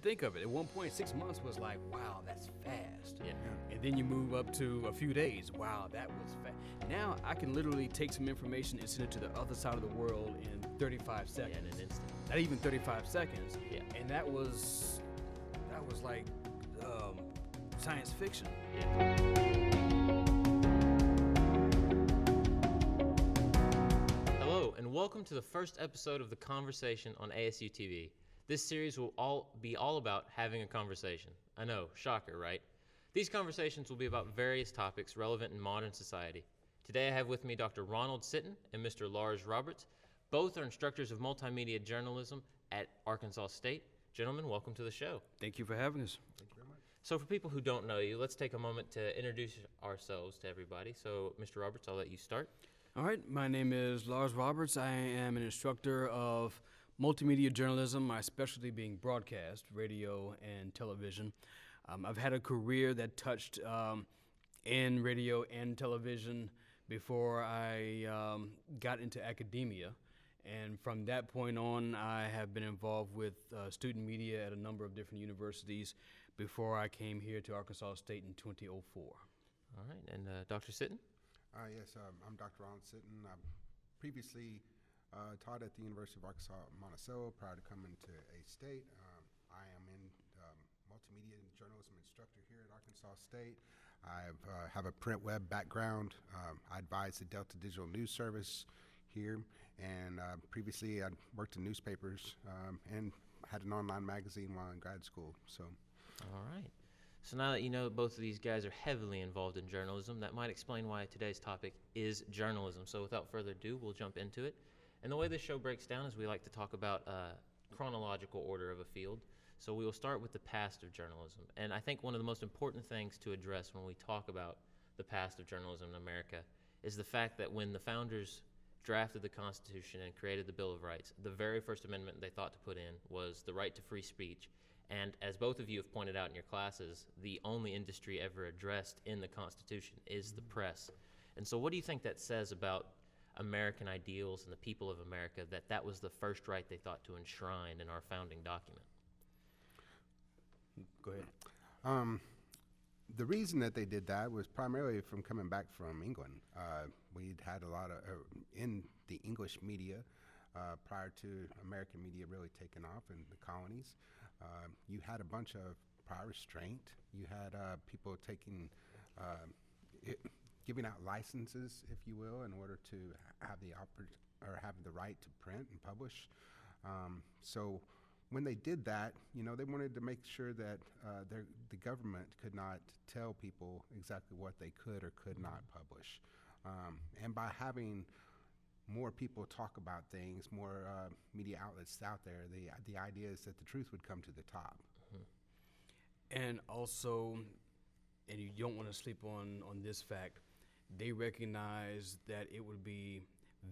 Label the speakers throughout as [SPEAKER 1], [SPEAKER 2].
[SPEAKER 1] think of it. At one point, 6 months was like, wow, that's fast.
[SPEAKER 2] Yeah.
[SPEAKER 1] And then you move up to a few days. Wow, that was fast. Now I can literally take some information and send it to the other side of the world in 35 seconds.
[SPEAKER 2] Yeah, in an instant.
[SPEAKER 1] Not even 35 seconds.
[SPEAKER 2] Yeah.
[SPEAKER 1] And that was like science fiction.
[SPEAKER 2] Yeah. Hello, and welcome to the first episode of The Conversation on ASU-TV. This series will be all about having a conversation. I know, shocker, right? These conversations will be about various topics relevant in modern society. Today I have with me Dr. Ronald Sitton and Mr. Lars Roberts. Both are instructors of multimedia journalism at Arkansas State. Gentlemen, welcome to the show.
[SPEAKER 1] Thank you for having us.
[SPEAKER 3] Thank you very much.
[SPEAKER 2] So for people who don't know you, let's take a moment to introduce ourselves to everybody. So, Mr. Roberts, I'll let you start.
[SPEAKER 1] All right, my name is Lars Roberts. I am an instructor of multimedia journalism, my specialty being broadcast, radio, and television. I've had a career that touched in radio and television before I got into academia. And from that point on, I have been involved with student media at a number of different universities before I came here to Arkansas State in 2004.
[SPEAKER 2] All right, and Dr. Sitton?
[SPEAKER 3] Yes, I'm Dr. Ron Sitton. I previously taught at the University of Arkansas Monticello prior to coming to A-State. I am in multimedia journalism instructor here at Arkansas State. I have a print web background. I advise the Delta Digital News Service here, and previously I worked in newspapers and had an online magazine while in grad school. So,
[SPEAKER 2] All right. So now that you know both of these guys are heavily involved in journalism, that might explain why today's topic is journalism. So without further ado, we'll jump into it. And the way this show breaks down is we like to talk about chronological order of a field. So we will start with the past of journalism. And I think one of the most important things to address when we talk about the past of journalism in America is the fact that when the founders drafted the Constitution and created the Bill of Rights, the very first amendment they thought to put in was the right to free speech. And as both of you have pointed out in your classes, the only industry ever addressed in the Constitution is the press. And so what do you think that says about American ideals and the people of America, that was the first right they thought to enshrine in our founding document?
[SPEAKER 1] Go ahead.
[SPEAKER 3] the reason that they did that was primarily from coming back from England. We'd had a lot of, in the English media, prior to American media really taking off in the colonies, you had a bunch of prior restraint. You had people taking, giving out licenses, if you will, in order to have the right to print and publish. So when they did that, they wanted to make sure that the government could not tell people exactly what they could or could not publish. And by having more people talk about things, more media outlets out there, the idea is that the truth would come to the top.
[SPEAKER 1] And also, and you don't want to sleep on this fact, they recognize that it would be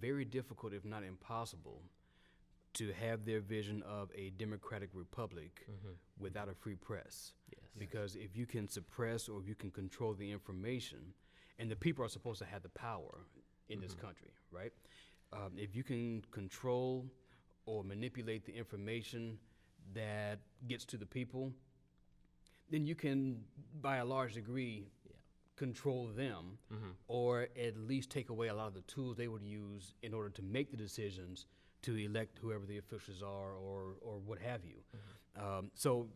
[SPEAKER 1] very difficult, if not impossible, to have their vision of a democratic republic without a free press.
[SPEAKER 2] Yes.
[SPEAKER 1] Because if you can suppress or if you can control the information, and the people are supposed to have the power in this country, right? If you can control or manipulate the information that gets to the people, then you can, by a large degree, control them, or at least take away a lot of the tools they would use in order to make the decisions to elect whoever the officials are or what have you. So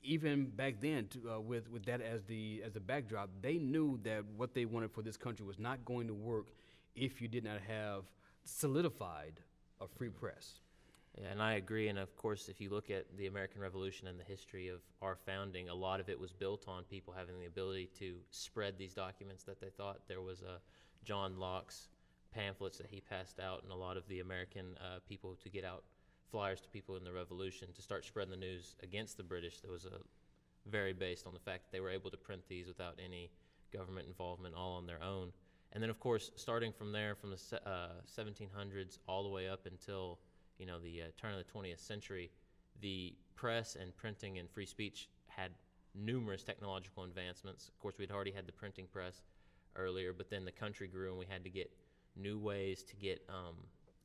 [SPEAKER 1] even back then, with that as the backdrop, they knew that what they wanted for this country was not going to work if you did not have solidified a free press.
[SPEAKER 2] Yeah, and I agree. And of course, if you look at the American Revolution and the history of our founding, a lot of it was built on people having the ability to spread these documents that they thought. There was John Locke's pamphlets that he passed out, and a lot of the American people to get out flyers to people in the Revolution to start spreading the news against the British. That was very based on the fact that they were able to print these without any government involvement, all on their own. And then, of course, starting from there, from the 1700s all the way up until the turn of the 20th century, the press and printing and free speech had numerous technological advancements. Of course, we'd already had the printing press earlier, but then the country grew and we had to get new ways to get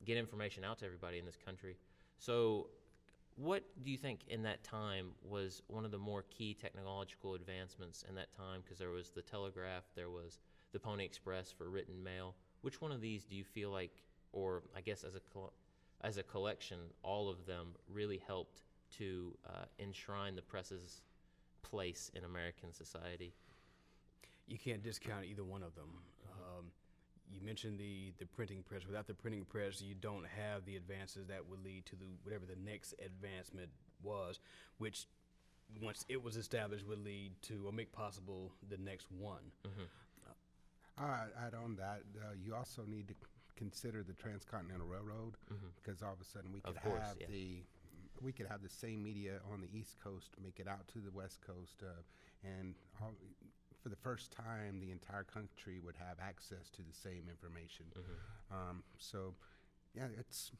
[SPEAKER 2] information out to everybody in this country. So What do you think in that time was one of the more key technological advancements in that time? Because there was the telegraph, there was the Pony Express for written mail. Which one of these do you feel like, or I guess as a collection, all of them really helped to enshrine the press's place in American society?
[SPEAKER 1] You can't discount either one of them. You mentioned the printing press. Without the printing press, you don't have the advances that would lead to whatever the next advancement was, which once it was established would lead to or make possible the next one.
[SPEAKER 3] Add on that, you also need to consider the Transcontinental Railroad, because all of a sudden we could have the same media on the East Coast make it out to the West Coast, and for the first time, the entire country would have access to the same information. So, yeah, it's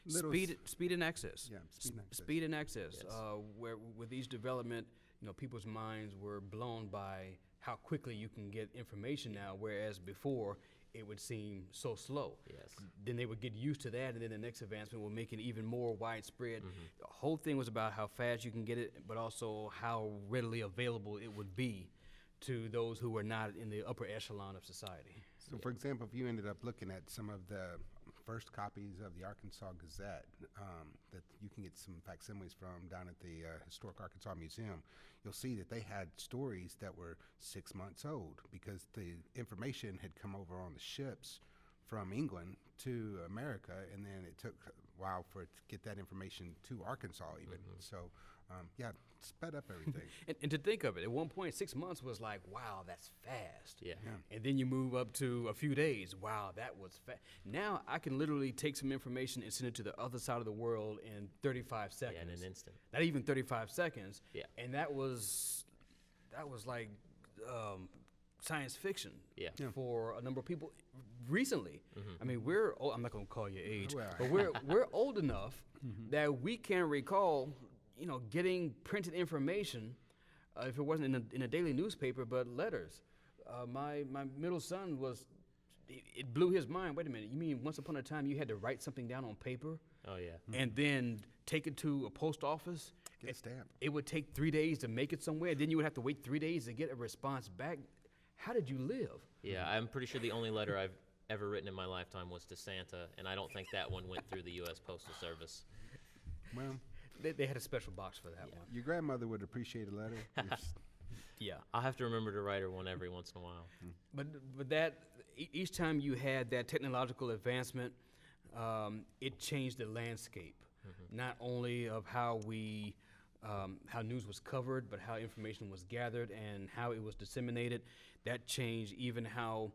[SPEAKER 1] speed and access.
[SPEAKER 3] Yeah, speed and access.
[SPEAKER 1] Speed and access.
[SPEAKER 2] Yes.
[SPEAKER 1] Where with each development, people's minds were blown by how quickly you can get information now, whereas before it would seem so slow.
[SPEAKER 2] Yes.
[SPEAKER 1] Then they would get used to that, and then the next advancement will make it even more widespread. The whole thing was about how fast you can get it, but also how readily available it would be to those who were not in the upper echelon of society.
[SPEAKER 3] So, for example, if you ended up looking at some of the first copies of the Arkansas Gazette that you can get some facsimiles from down at the Historic Arkansas Museum, you'll see that they had stories that were 6 months old because the information had come over on the ships from England to America, and then it took a while for it to get that information to Arkansas even. So, yeah, sped up everything.
[SPEAKER 1] And to think of it, at one point, 6 months was like, wow, that's fast.
[SPEAKER 2] Yeah.
[SPEAKER 1] And then you move up to a few days. Wow, that was fast. Now I can literally take some information and send it to the other side of the world in 35 seconds.
[SPEAKER 2] Yeah, in an instant.
[SPEAKER 1] Not even 35 seconds.
[SPEAKER 2] Yeah.
[SPEAKER 1] And that was like science fiction for a number of people recently. I mean, I'm not going to call your age, but we're old enough that we can recall getting printed information, if it wasn't in a daily newspaper, but letters. My middle son it blew his mind. Wait a minute, you mean once upon a time you had to write something down on paper?
[SPEAKER 2] Oh, yeah.
[SPEAKER 1] And then take it to a post office?
[SPEAKER 3] Get stamped.
[SPEAKER 1] It would take 3 days to make it somewhere. Then you would have to wait 3 days to get a response back. How did you live?
[SPEAKER 2] Yeah, I'm pretty sure the only letter I've ever written in my lifetime was to Santa, and I don't think that one went through the U.S. Postal Service.
[SPEAKER 3] Well,
[SPEAKER 1] They had a special box for that one.
[SPEAKER 3] your grandmother would appreciate a letter.
[SPEAKER 1] Yeah.
[SPEAKER 2] I'll have to remember to write her one every once in a while.
[SPEAKER 1] But that each time you had that technological advancement, it changed the landscape, not only of how news was covered, but how information was gathered and how it was disseminated. That changed even how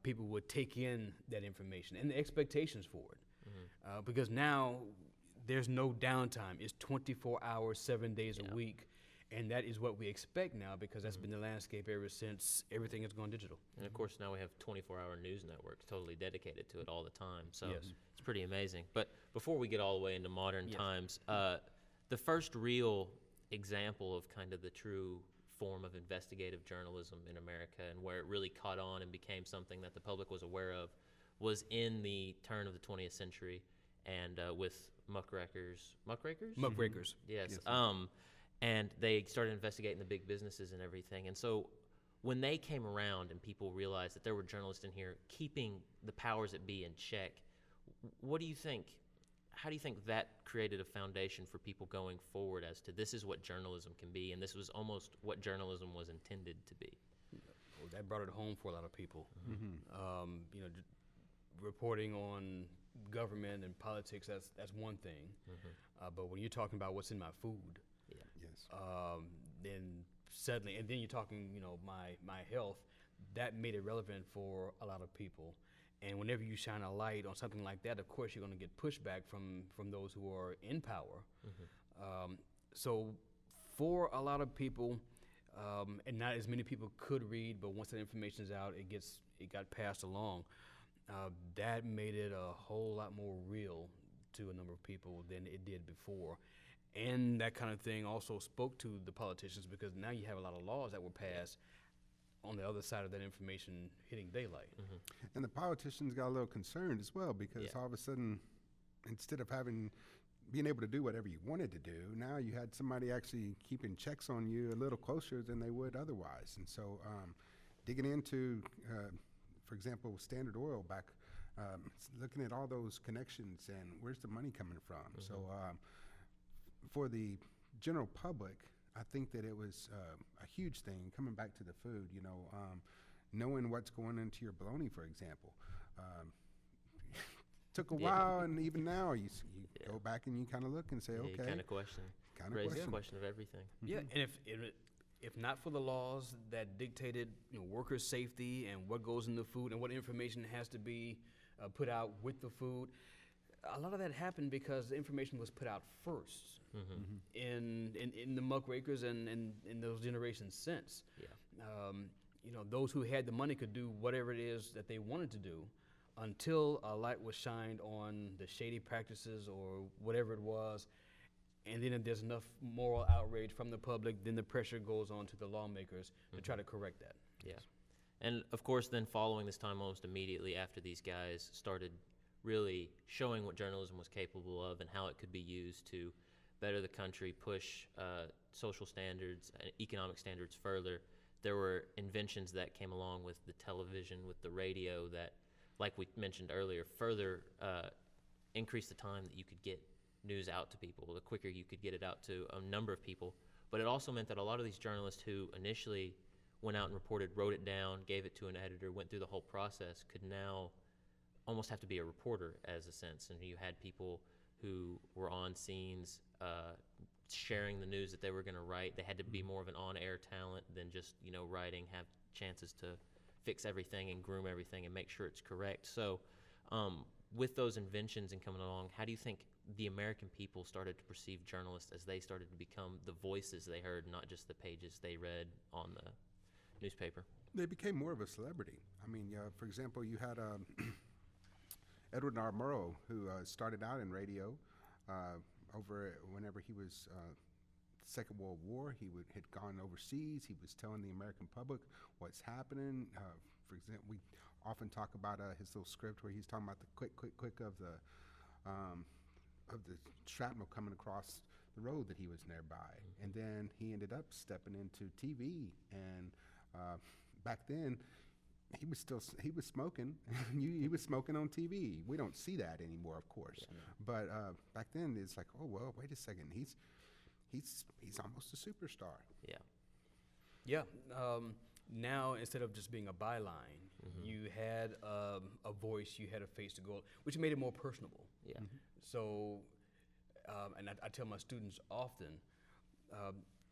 [SPEAKER 1] people would take in that information and the expectations for it, because now there's no downtime. It's 24 hours, 7 days a week. And that is what we expect now, because that's been the landscape ever since everything has gone digital.
[SPEAKER 2] And of course, now we have 24-hour news networks totally dedicated to it all the time. So
[SPEAKER 1] Yes.
[SPEAKER 2] it's pretty amazing. But before we get all the way into modern times, the first real example of kind of the true form of investigative journalism in America, and where it really caught on and became something that the public was aware of, was in the turn of the 20th century, and with muckrakers.
[SPEAKER 1] Muckrakers.
[SPEAKER 2] Yes. And they started investigating the big businesses and everything. And so when they came around and people realized that there were journalists in here keeping the powers that be in check, what do you think? How do you think that created a foundation for people going forward as to this is what journalism can be, and this was almost what journalism was intended to be?
[SPEAKER 1] Well, that brought it home for a lot of people. Reporting on government and politics, that's one thing. But when you're talking about what's in my food,
[SPEAKER 3] Yes.
[SPEAKER 1] then suddenly, and then you're talking, my health, that made it relevant for a lot of people. And whenever you shine a light on something like that, of course, you're going to get pushback from those who are in power. So for a lot of people, and not as many people could read, but once that information is out, it got passed along. That made it a whole lot more real to a number of people than it did before. And that kind of thing also spoke to the politicians, because now you have a lot of laws that were passed on the other side of that information hitting daylight.
[SPEAKER 3] And the politicians got a little concerned as well, because all of a sudden, instead of having being able to do whatever you wanted to do. Now you had somebody actually keeping checks on you a little closer than they would otherwise. And so digging into, for example, Standard Oil back, looking at all those connections and where's the money coming from. So for the general public, I think that it was a huge thing, coming back to the food, knowing what's going into your bologna, for example. Took a while, and even now you go back and you kind of look and say, okay.
[SPEAKER 2] Kind of question. Raise the question of everything.
[SPEAKER 1] Yeah, and if not for the laws that dictated workers' safety and what goes in the food and what information has to be put out with the food, a lot of that happened because the information was put out first in the muckrakers and in those generations since.
[SPEAKER 2] Yeah.
[SPEAKER 1] Those who had the money could do whatever it is that they wanted to do until a light was shined on the shady practices or whatever it was. And then if there's enough moral outrage from the public, then the pressure goes on to the lawmakers to try to correct that.
[SPEAKER 2] Yeah. And of course, then following this time, almost immediately after these guys started really showing what journalism was capable of and how it could be used to better the country, push social standards, economic standards further, there were inventions that came along with the television, with the radio that, like we mentioned earlier, further increased the time that you could get news out to people, the quicker you could get it out to a number of people. But it also meant that a lot of these journalists who initially went out and reported, wrote it down, gave it to an editor, went through the whole process, could now almost have to be a reporter as a sense. And you had people who were on scenes sharing the news that they were going to write. They had to be more of an on-air talent than just, writing, have chances to fix everything and groom everything and make sure it's correct. So with those inventions and coming along, how do you think the American people started to perceive journalists as they started to become the voices they heard, not just the pages they read on the newspaper?
[SPEAKER 3] They became more of a celebrity. I mean, for example, you had Edward R. Murrow, who started out in radio over whenever he was Second World War. He had gone overseas. He was telling the American public what's happening. For example, we often talk about his little script where he's talking about the quick of the shrapnel coming across the road that he was nearby. And then he ended up stepping into TV. And back then, he was smoking. He was smoking on TV. We don't see that anymore, of course. Yeah. But back then, it's like, oh well, wait a second. He's almost a superstar.
[SPEAKER 2] Yeah.
[SPEAKER 1] Yeah. Now, instead of just being a byline, you had a voice, you had a face to go, which made it more personable.
[SPEAKER 2] Yeah.
[SPEAKER 1] So, and I tell my students often,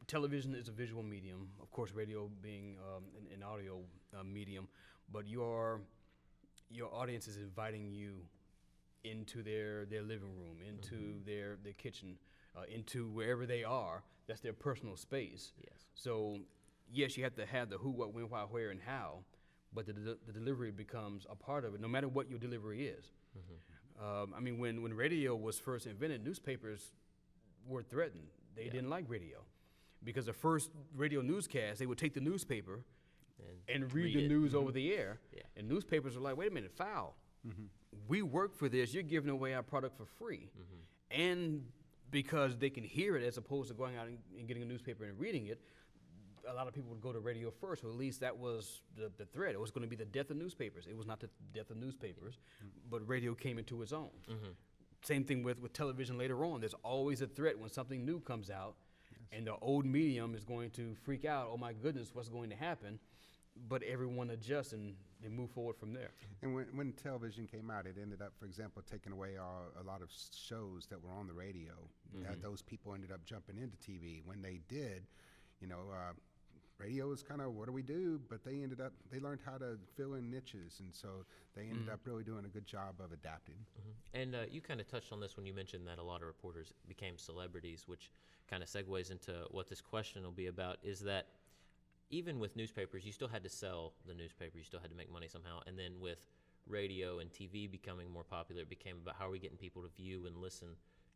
[SPEAKER 1] television is a visual medium, of course, radio being an audio medium, but your audience is inviting you into their living room, into their kitchen, into wherever they are. That's their personal space.
[SPEAKER 2] Yes. So,
[SPEAKER 1] yes, you have to have the who, what, when, why, where, and how, but the delivery becomes a part of it, no matter what your delivery is. I mean, when radio was first invented, newspapers were threatened. They didn't like radio. Because the first radio newscast, they would take the newspaper and read the news over the air. Yeah. And newspapers were like, wait a minute, foul. We work for this. You're giving away our product for free. And because they can hear it as opposed to going out and getting a newspaper and reading it, a lot of people would go to radio first, or at least that was the threat. It was going to be the death of newspapers. It was not the death of newspapers, but radio came into its own. Same thing with television later on. There's always a threat when something new comes out. And the old medium is going to freak out, oh my goodness, what's going to happen? But everyone adjusts and they move forward from there.
[SPEAKER 3] And when television came out, it ended up, for example, taking away a lot of shows that were on the radio. Those people ended up jumping into TV. When they did, radio is kind of, what do we do? But they learned how to fill in niches. And so they ended up really doing a good job of adapting.
[SPEAKER 2] And you kind of touched on this when you mentioned that a lot of reporters became celebrities, which kind of segues into what this question will be about, is that even with newspapers, you still had to sell the newspaper. You still had to make money somehow. And then with radio and TV becoming more popular, it became about how are we getting people to view and listen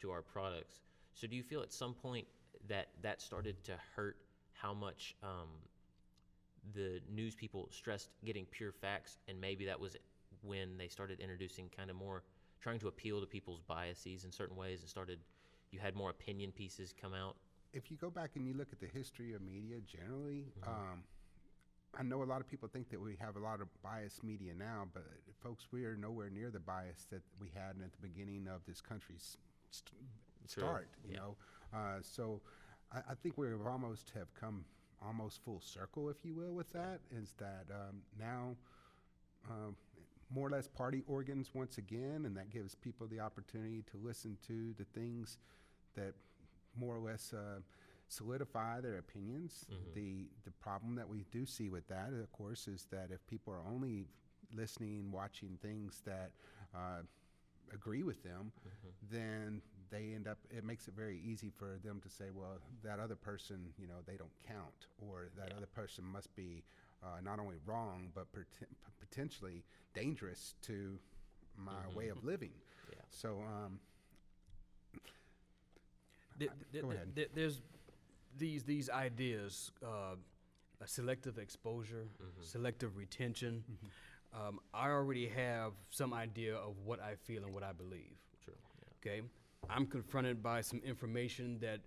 [SPEAKER 2] to our products. So do you feel at some point that started to hurt how much the news people stressed getting pure facts, and maybe that was when they started introducing kind of more trying to appeal to people's biases in certain ways and started you had more opinion pieces come out?
[SPEAKER 3] If you go back and you look at the history of media generally, I know a lot of people think that we have a lot of biased media now, but folks, we are nowhere near the bias that we had at the beginning of this country's start. You know, so I think we almost have come almost full circle, if you will, with that. Is that now more or less party organs once again, and that gives people the opportunity to listen to the things that more or less solidify their opinions. The problem that we do see with that, of course, is that if people are only listening, watching things that agree with them, then they end up, it makes it very easy for them to say, well, that other person, you know, they don't count, or that other person must be not only wrong, but potentially dangerous to my way of living. So, go ahead.
[SPEAKER 1] There's these ideas, selective exposure, selective retention. I already have some idea of what I feel and what I believe.
[SPEAKER 2] True.
[SPEAKER 1] Okay, I'm confronted by some information that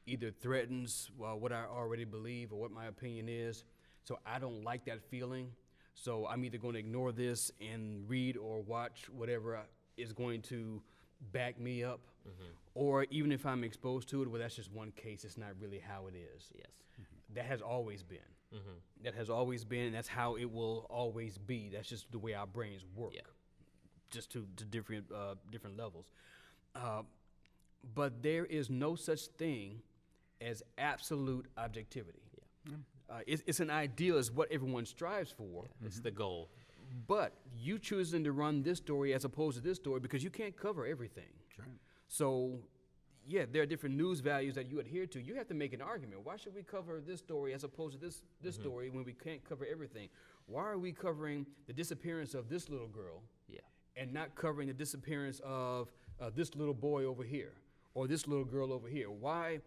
[SPEAKER 1] either threatens what I already believe or what my opinion is. So I don't like that feeling. So I'm either going to ignore this and read or watch whatever is going to back me up. Or even if I'm exposed to it, well, that's just one case. It's not really how it is.
[SPEAKER 2] Yes.
[SPEAKER 1] That has always been. That has always been, and that's how it will always be. That's just the way our brains work, just to different levels. But there is no such thing as absolute objectivity. It's an ideal, it's what everyone strives for.
[SPEAKER 2] It's the goal.
[SPEAKER 1] But you choosing to run this story as opposed to this story because you can't cover everything.
[SPEAKER 3] Right.
[SPEAKER 1] So, yeah, there are different news values that you adhere to. You have to make an argument. Why should we cover this story as opposed to this story when we can't cover everything? Why are we covering the disappearance of this little girl and not covering the disappearance of this little boy over here or this little girl over here? Why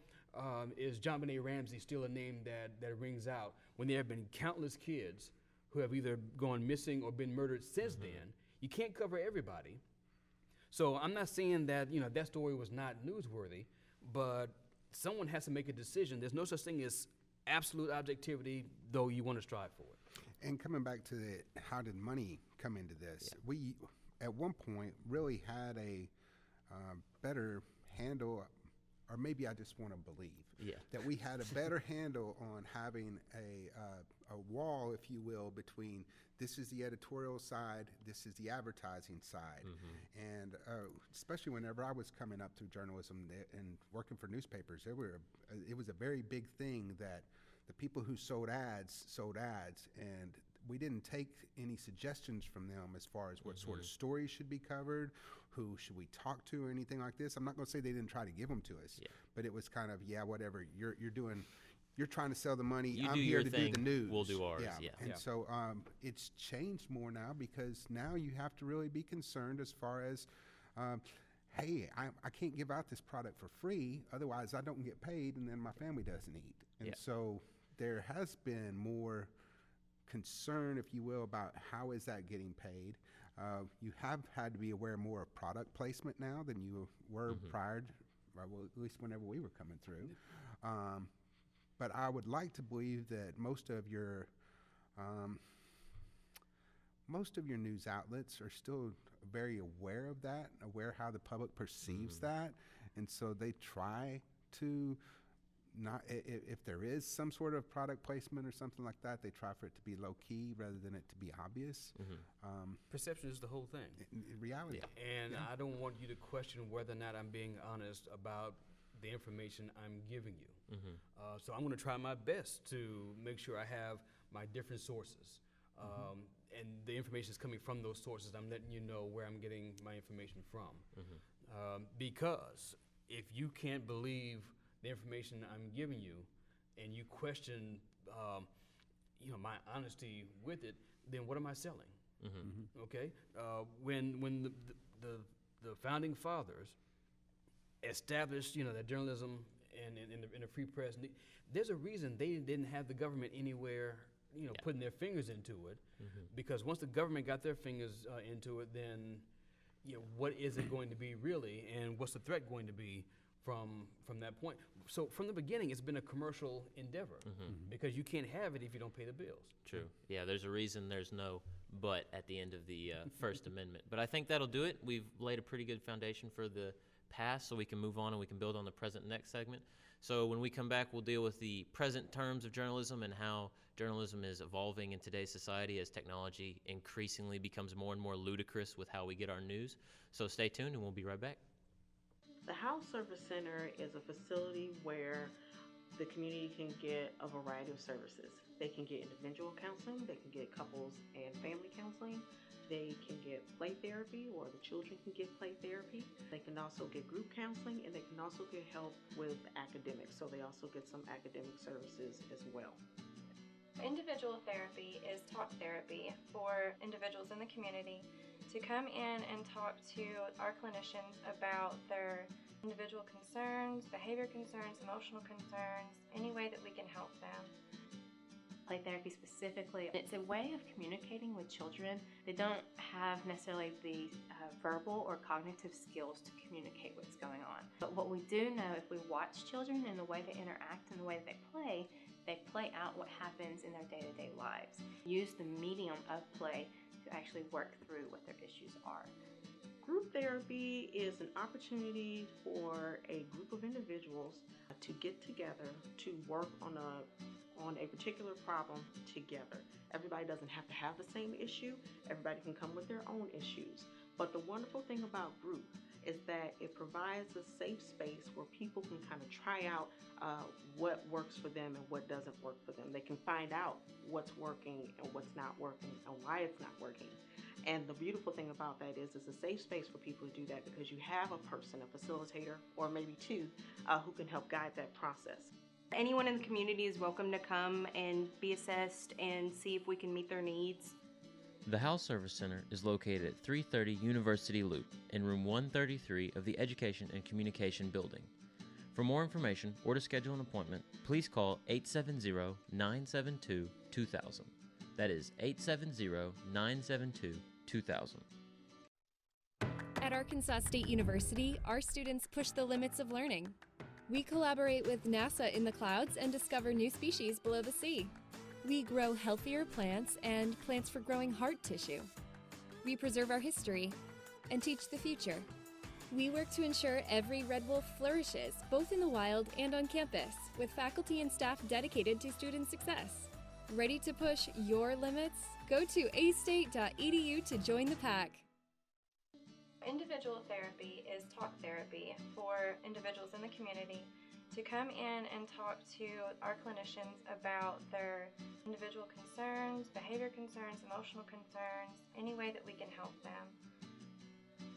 [SPEAKER 1] is John Benet Ramsey still a name that rings out when there have been countless kids who have either gone missing or been murdered since then? You can't cover everybody. So I'm not saying that, you know, that story was not newsworthy, but someone has to make a decision. There's no such thing as absolute objectivity, though you want to strive for it.
[SPEAKER 3] And coming back to how did money come into this? We, at one point, really had a better handle, or maybe I just want to believe, that we had a better handle on having a wall, if you will, between this is the editorial side, this is the advertising side. And especially whenever I was coming up through journalism and working for newspapers, it was a very big thing that the people who sold ads, and we didn't take any suggestions from them as far as what sort of stories should be covered, who should we talk to, or anything like this. I'm not going to say they didn't try to give them to us, but it was kind of, whatever, you're doing, you're trying to sell the money,
[SPEAKER 2] You
[SPEAKER 3] I'm
[SPEAKER 2] do
[SPEAKER 3] here
[SPEAKER 2] your
[SPEAKER 3] to
[SPEAKER 2] thing,
[SPEAKER 3] do the news.
[SPEAKER 2] we'll do ours,
[SPEAKER 3] And so it's changed more now, because now you have to really be concerned as far as, hey, I can't give out this product for free, otherwise I don't get paid, and then my family doesn't eat. And so there has been more concern, if you will, about how is that getting paid. You have had to be aware more of product placement now than you were prior, well, at least whenever we were coming through. But I would like to believe that most of your news outlets are still very aware of that, aware how the public perceives that, and so they try to not, if there is some sort of product placement or something like that, they try for it to be low key rather than it to be obvious.
[SPEAKER 1] Perception is the whole thing.
[SPEAKER 3] In reality.
[SPEAKER 1] And I don't want you to question whether or not I'm being honest about the information I'm giving you. So I'm going to try my best to make sure I have my different sources. And the information is coming from those sources. I'm letting you know where I'm getting my information from. Because if you can't believe the information I'm giving you and you question my honesty with it, then what am I selling? Okay? When the founding fathers established, that journalism and in the free press, there's a reason they didn't have the government anywhere, putting their fingers into it, because once the government got their fingers into it, then, what is it going to be really, and what's the threat going to be from that point. So from the beginning, it's been a commercial endeavor because you can't have it if you don't pay the bills.
[SPEAKER 2] True. Yeah, there's a reason there's no but at the end of the First Amendment. But I think that'll do it. We've laid a pretty good foundation for the past, so we can move on and we can build on the present next segment. So when we come back, we'll deal with the present terms of journalism and how journalism is evolving in today's society as technology increasingly becomes more and more ludicrous with how we get our news. So stay tuned and we'll be right back.
[SPEAKER 4] The House Service Center is a facility where the community can get a variety of services. They can get individual counseling, they can get couples and family counseling, they can get play therapy, or the children can get play therapy. They can also get group counseling, and they can also get help with academics, so they also get some academic services as well.
[SPEAKER 5] Individual therapy is talk therapy for individuals in the community to come in and talk to our clinicians about their individual concerns, behavior concerns, emotional concerns, any way that we can help them.
[SPEAKER 6] Play therapy specifically, it's a way of communicating with children. They don't have necessarily the verbal or cognitive skills to communicate what's going on. But what we do know, if we watch children and the way they interact and the way that they play out what happens in their day-to-day lives. Use the medium of play to actually work through what their issues are.
[SPEAKER 4] Group therapy is an opportunity for a group of individuals to get together to work on a particular problem together. Everybody doesn't have to have the same issue. Everybody can come with their own issues. But the wonderful thing about group is that it provides a safe space where people can kind of try out what works for them and what doesn't work for them. They can find out what's working and what's not working and why it's not working. And the beautiful thing about that is it's a safe space for people to do that because you have a person, a facilitator, or maybe two, who can help guide that process.
[SPEAKER 6] Anyone in the community is welcome to come and be assessed and see if we can meet their needs.
[SPEAKER 2] The House Service Center is located at 330 University Loop in room 133 of the Education and Communication Building. For more information or to schedule an appointment, please call 870-972-2000. That is 870-972-2000.
[SPEAKER 7] At Arkansas State University, our students push the limits of learning. We collaborate with NASA in the clouds and discover new species below the sea. We grow healthier plants and plants for growing heart tissue. We preserve our history and teach the future. We work to ensure every red wolf flourishes, both in the wild and on campus, with faculty and staff dedicated to student success. Ready to push your limits? Go to astate.edu to join the pack.
[SPEAKER 5] Individual therapy is talk therapy for individuals in the community to come in and talk to our clinicians about their individual concerns, behavior concerns, emotional concerns, any way that we can help them.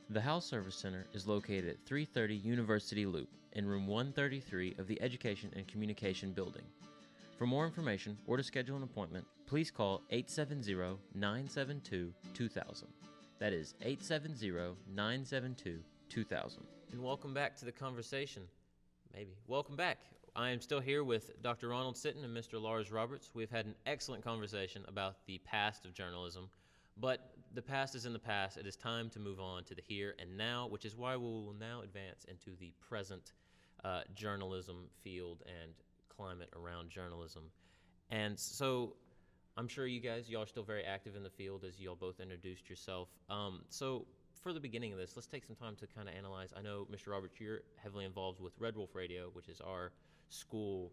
[SPEAKER 2] The House Service Center is located at 330 University Loop in room 133 of the Education and Communication Building. For more information or to schedule an appointment, please call 870-972-2000. That is 870-972-2000. And welcome back to the conversation. Maybe. Welcome back. I am still here with Dr. Ronald Sitton and Mr. Lars Roberts. We've had an excellent conversation about the past of journalism, but the past is in the past. It is time to move on to the here and now, which is why we will now advance into the present journalism field and climate around journalism. And so I'm sure y'all are still very active in the field as y'all both introduced yourself. So for the beginning of this, let's take some time to kind of analyze. I know, Mr. Roberts, you're heavily involved with Red Wolf Radio, which is our school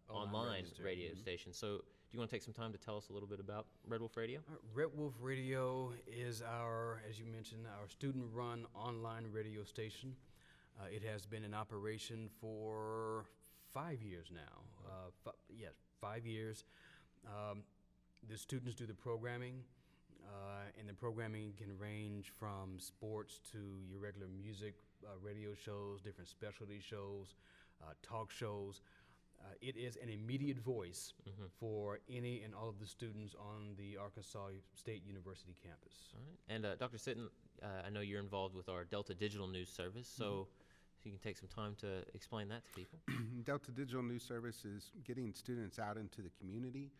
[SPEAKER 2] online radio station. So do you want to take some time to tell us a little bit about Red Wolf Radio?
[SPEAKER 1] Red Wolf Radio is our, as you mentioned, our student-run online radio station. It has been in operation for 5 years now. 5 years. The students do the programming, and the programming can range from sports to your regular music, radio shows, different specialty shows, talk shows. It is an immediate voice for any and all of the students on the Arkansas State University campus.
[SPEAKER 2] All right. And Dr. Sitton, I know you're involved with our Delta Digital News Service, so if you can take some time to explain that to people.
[SPEAKER 3] Delta Digital News Service is getting students out into the community,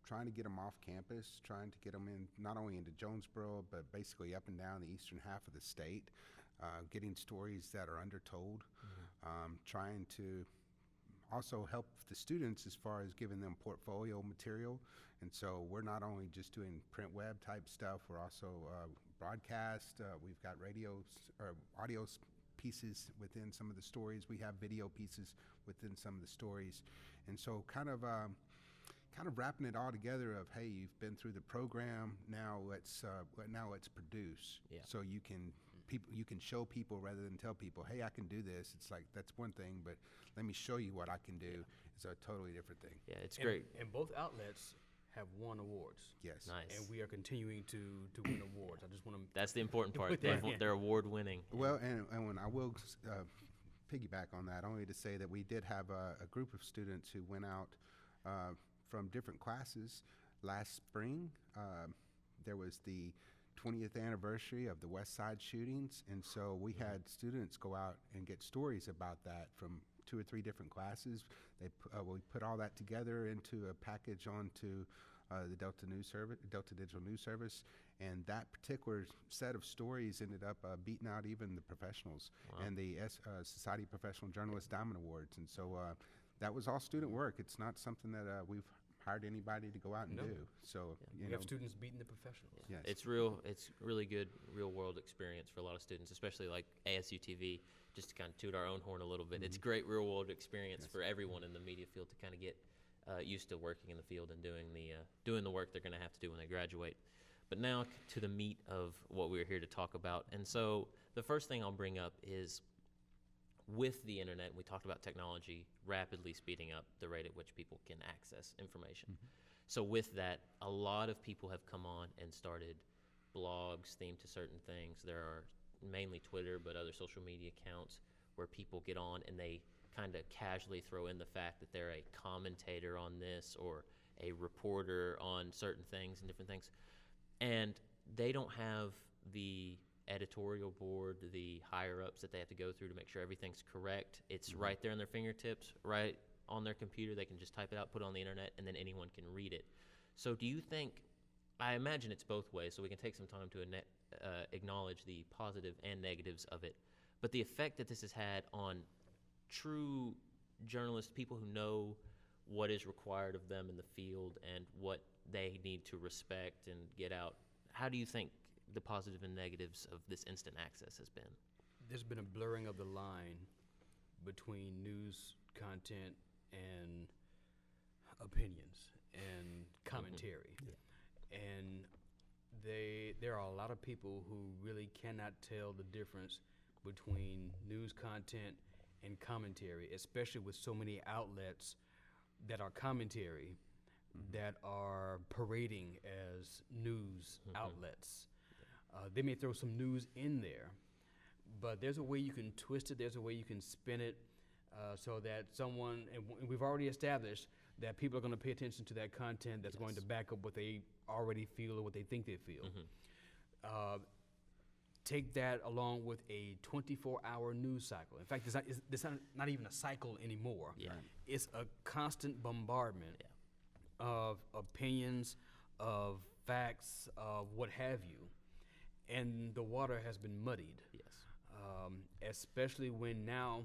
[SPEAKER 3] trying to get them off campus, trying to get them in not only into Jonesboro, but basically up and down the eastern half of the state, getting stories that are undertold. trying to also help the students as far as giving them portfolio material. And so we're not only just doing print web type stuff, we're also broadcast. We've got or audio pieces within some of the stories. We have video pieces within some of the stories. And so kind of wrapping it all together of, hey, you've been through the program, now let's produce.
[SPEAKER 2] Yeah.
[SPEAKER 3] So you can show people rather than tell people, hey, I can do this. It's like, that's one thing, but let me show you what I can do. It's a totally different thing.
[SPEAKER 2] Yeah, it's great.
[SPEAKER 1] And both outlets have won awards.
[SPEAKER 3] Yes.
[SPEAKER 2] Nice.
[SPEAKER 1] And we are continuing to win awards. I just want to.
[SPEAKER 2] That's the important part.
[SPEAKER 1] Put that in.
[SPEAKER 2] They're award winning.
[SPEAKER 3] Well, and when I will piggyback on that, only to say that we did have a group of students who went out from different classes last spring. There was the 20th anniversary of the West Side shootings, and so we had students go out and get stories about that from 2 or 3 different classes. We put all that together into a package onto the Delta Digital News Service, and that particular set of stories ended up beating out even the professionals.
[SPEAKER 2] Wow.
[SPEAKER 3] And the Society of Professional Journalists Diamond Awards. And so that was all student work. It's not something that we've hired anybody to go out and
[SPEAKER 1] No.
[SPEAKER 3] do. So
[SPEAKER 1] We have students beating the professionals.
[SPEAKER 3] Yes.
[SPEAKER 2] It's really good real world experience for a lot of students, especially like ASU-TV. Just to kind of toot our own horn a little bit, it's great real world experience for everyone in the media field to kind of get used to working in the field and doing the work they're going to have to do when they graduate. But now to the meat of what we're here to talk about. And so the first thing I'll bring up is, with the internet, we talked about technology rapidly speeding up the rate at which people can access information. So with that, a lot of people have come on and started blogs themed to certain things. There are mainly Twitter, but other social media accounts where people get on and they kind of casually throw in the fact that they're a commentator on this or a reporter on certain things and different things. And they don't have the editorial board, the higher-ups that they have to go through to make sure everything's correct. It's right there on their fingertips, right on their computer. They can just type it out, put it on the internet, and then anyone can read it. So do you think, I imagine it's both ways, so we can take some time to acknowledge the positive and negatives of it, but the effect that this has had on true journalists, people who know what is required of them in the field and what they need to respect and get out, how do you think the positive and negatives of this instant access has been?
[SPEAKER 1] There's been a blurring of the line between news content and opinions and commentary. And there are a lot of people who really cannot tell the difference between news content and commentary, especially with so many outlets that are commentary that are parading as news outlets. They may throw some news in there, but there's a way you can twist it, there's a way you can spin it so that someone, and we've already established that people are going to pay attention to that content that's going to back up what they already feel or what they think they feel. Take that along with a 24-hour news cycle. In fact, it's not even a cycle anymore.
[SPEAKER 2] Yeah.
[SPEAKER 1] It's a constant bombardment of opinions, of facts, of what have you. And the water has been muddied.
[SPEAKER 2] Yes.
[SPEAKER 1] Especially when now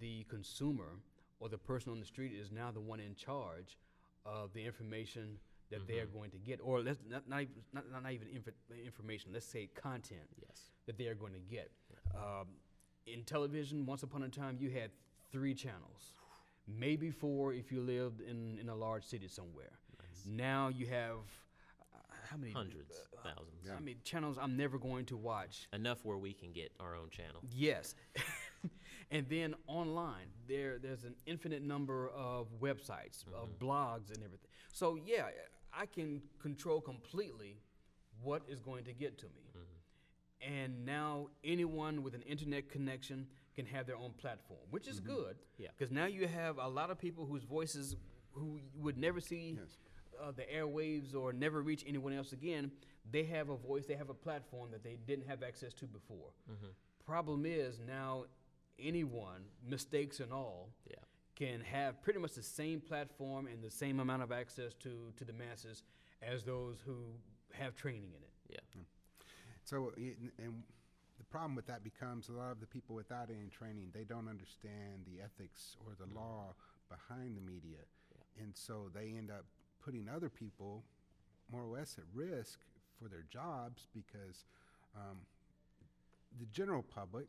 [SPEAKER 1] the consumer or the person on the street is now the one in charge of the information that they are going to get, or let's not even information. Let's say content that they are going to get. In television, once upon a time, you had 3 channels, maybe 4 if you lived in a large city somewhere. Now you have how many?
[SPEAKER 2] Hundreds, thousands.
[SPEAKER 1] I mean, channels I'm never going to watch.
[SPEAKER 2] Enough where we can get our own channel.
[SPEAKER 1] Yes. And then online, there's an infinite number of websites, of blogs and everything. So yeah, I can control completely what is going to get to me. And now anyone with an internet connection can have their own platform, which is good.
[SPEAKER 2] Yeah.
[SPEAKER 1] Because now you have a lot of people whose voices who you would never see the airwaves or never reach anyone else again. They have a voice, they have a platform that they didn't have access to before. Problem is now anyone, mistakes and all, can have pretty much the same platform and the same amount of access to the masses as those who have training in it.
[SPEAKER 3] So, and the problem with that becomes a lot of the people without any training, they don't understand the ethics or the law behind the media. And so they end up putting other people more or less at risk for their jobs because the general public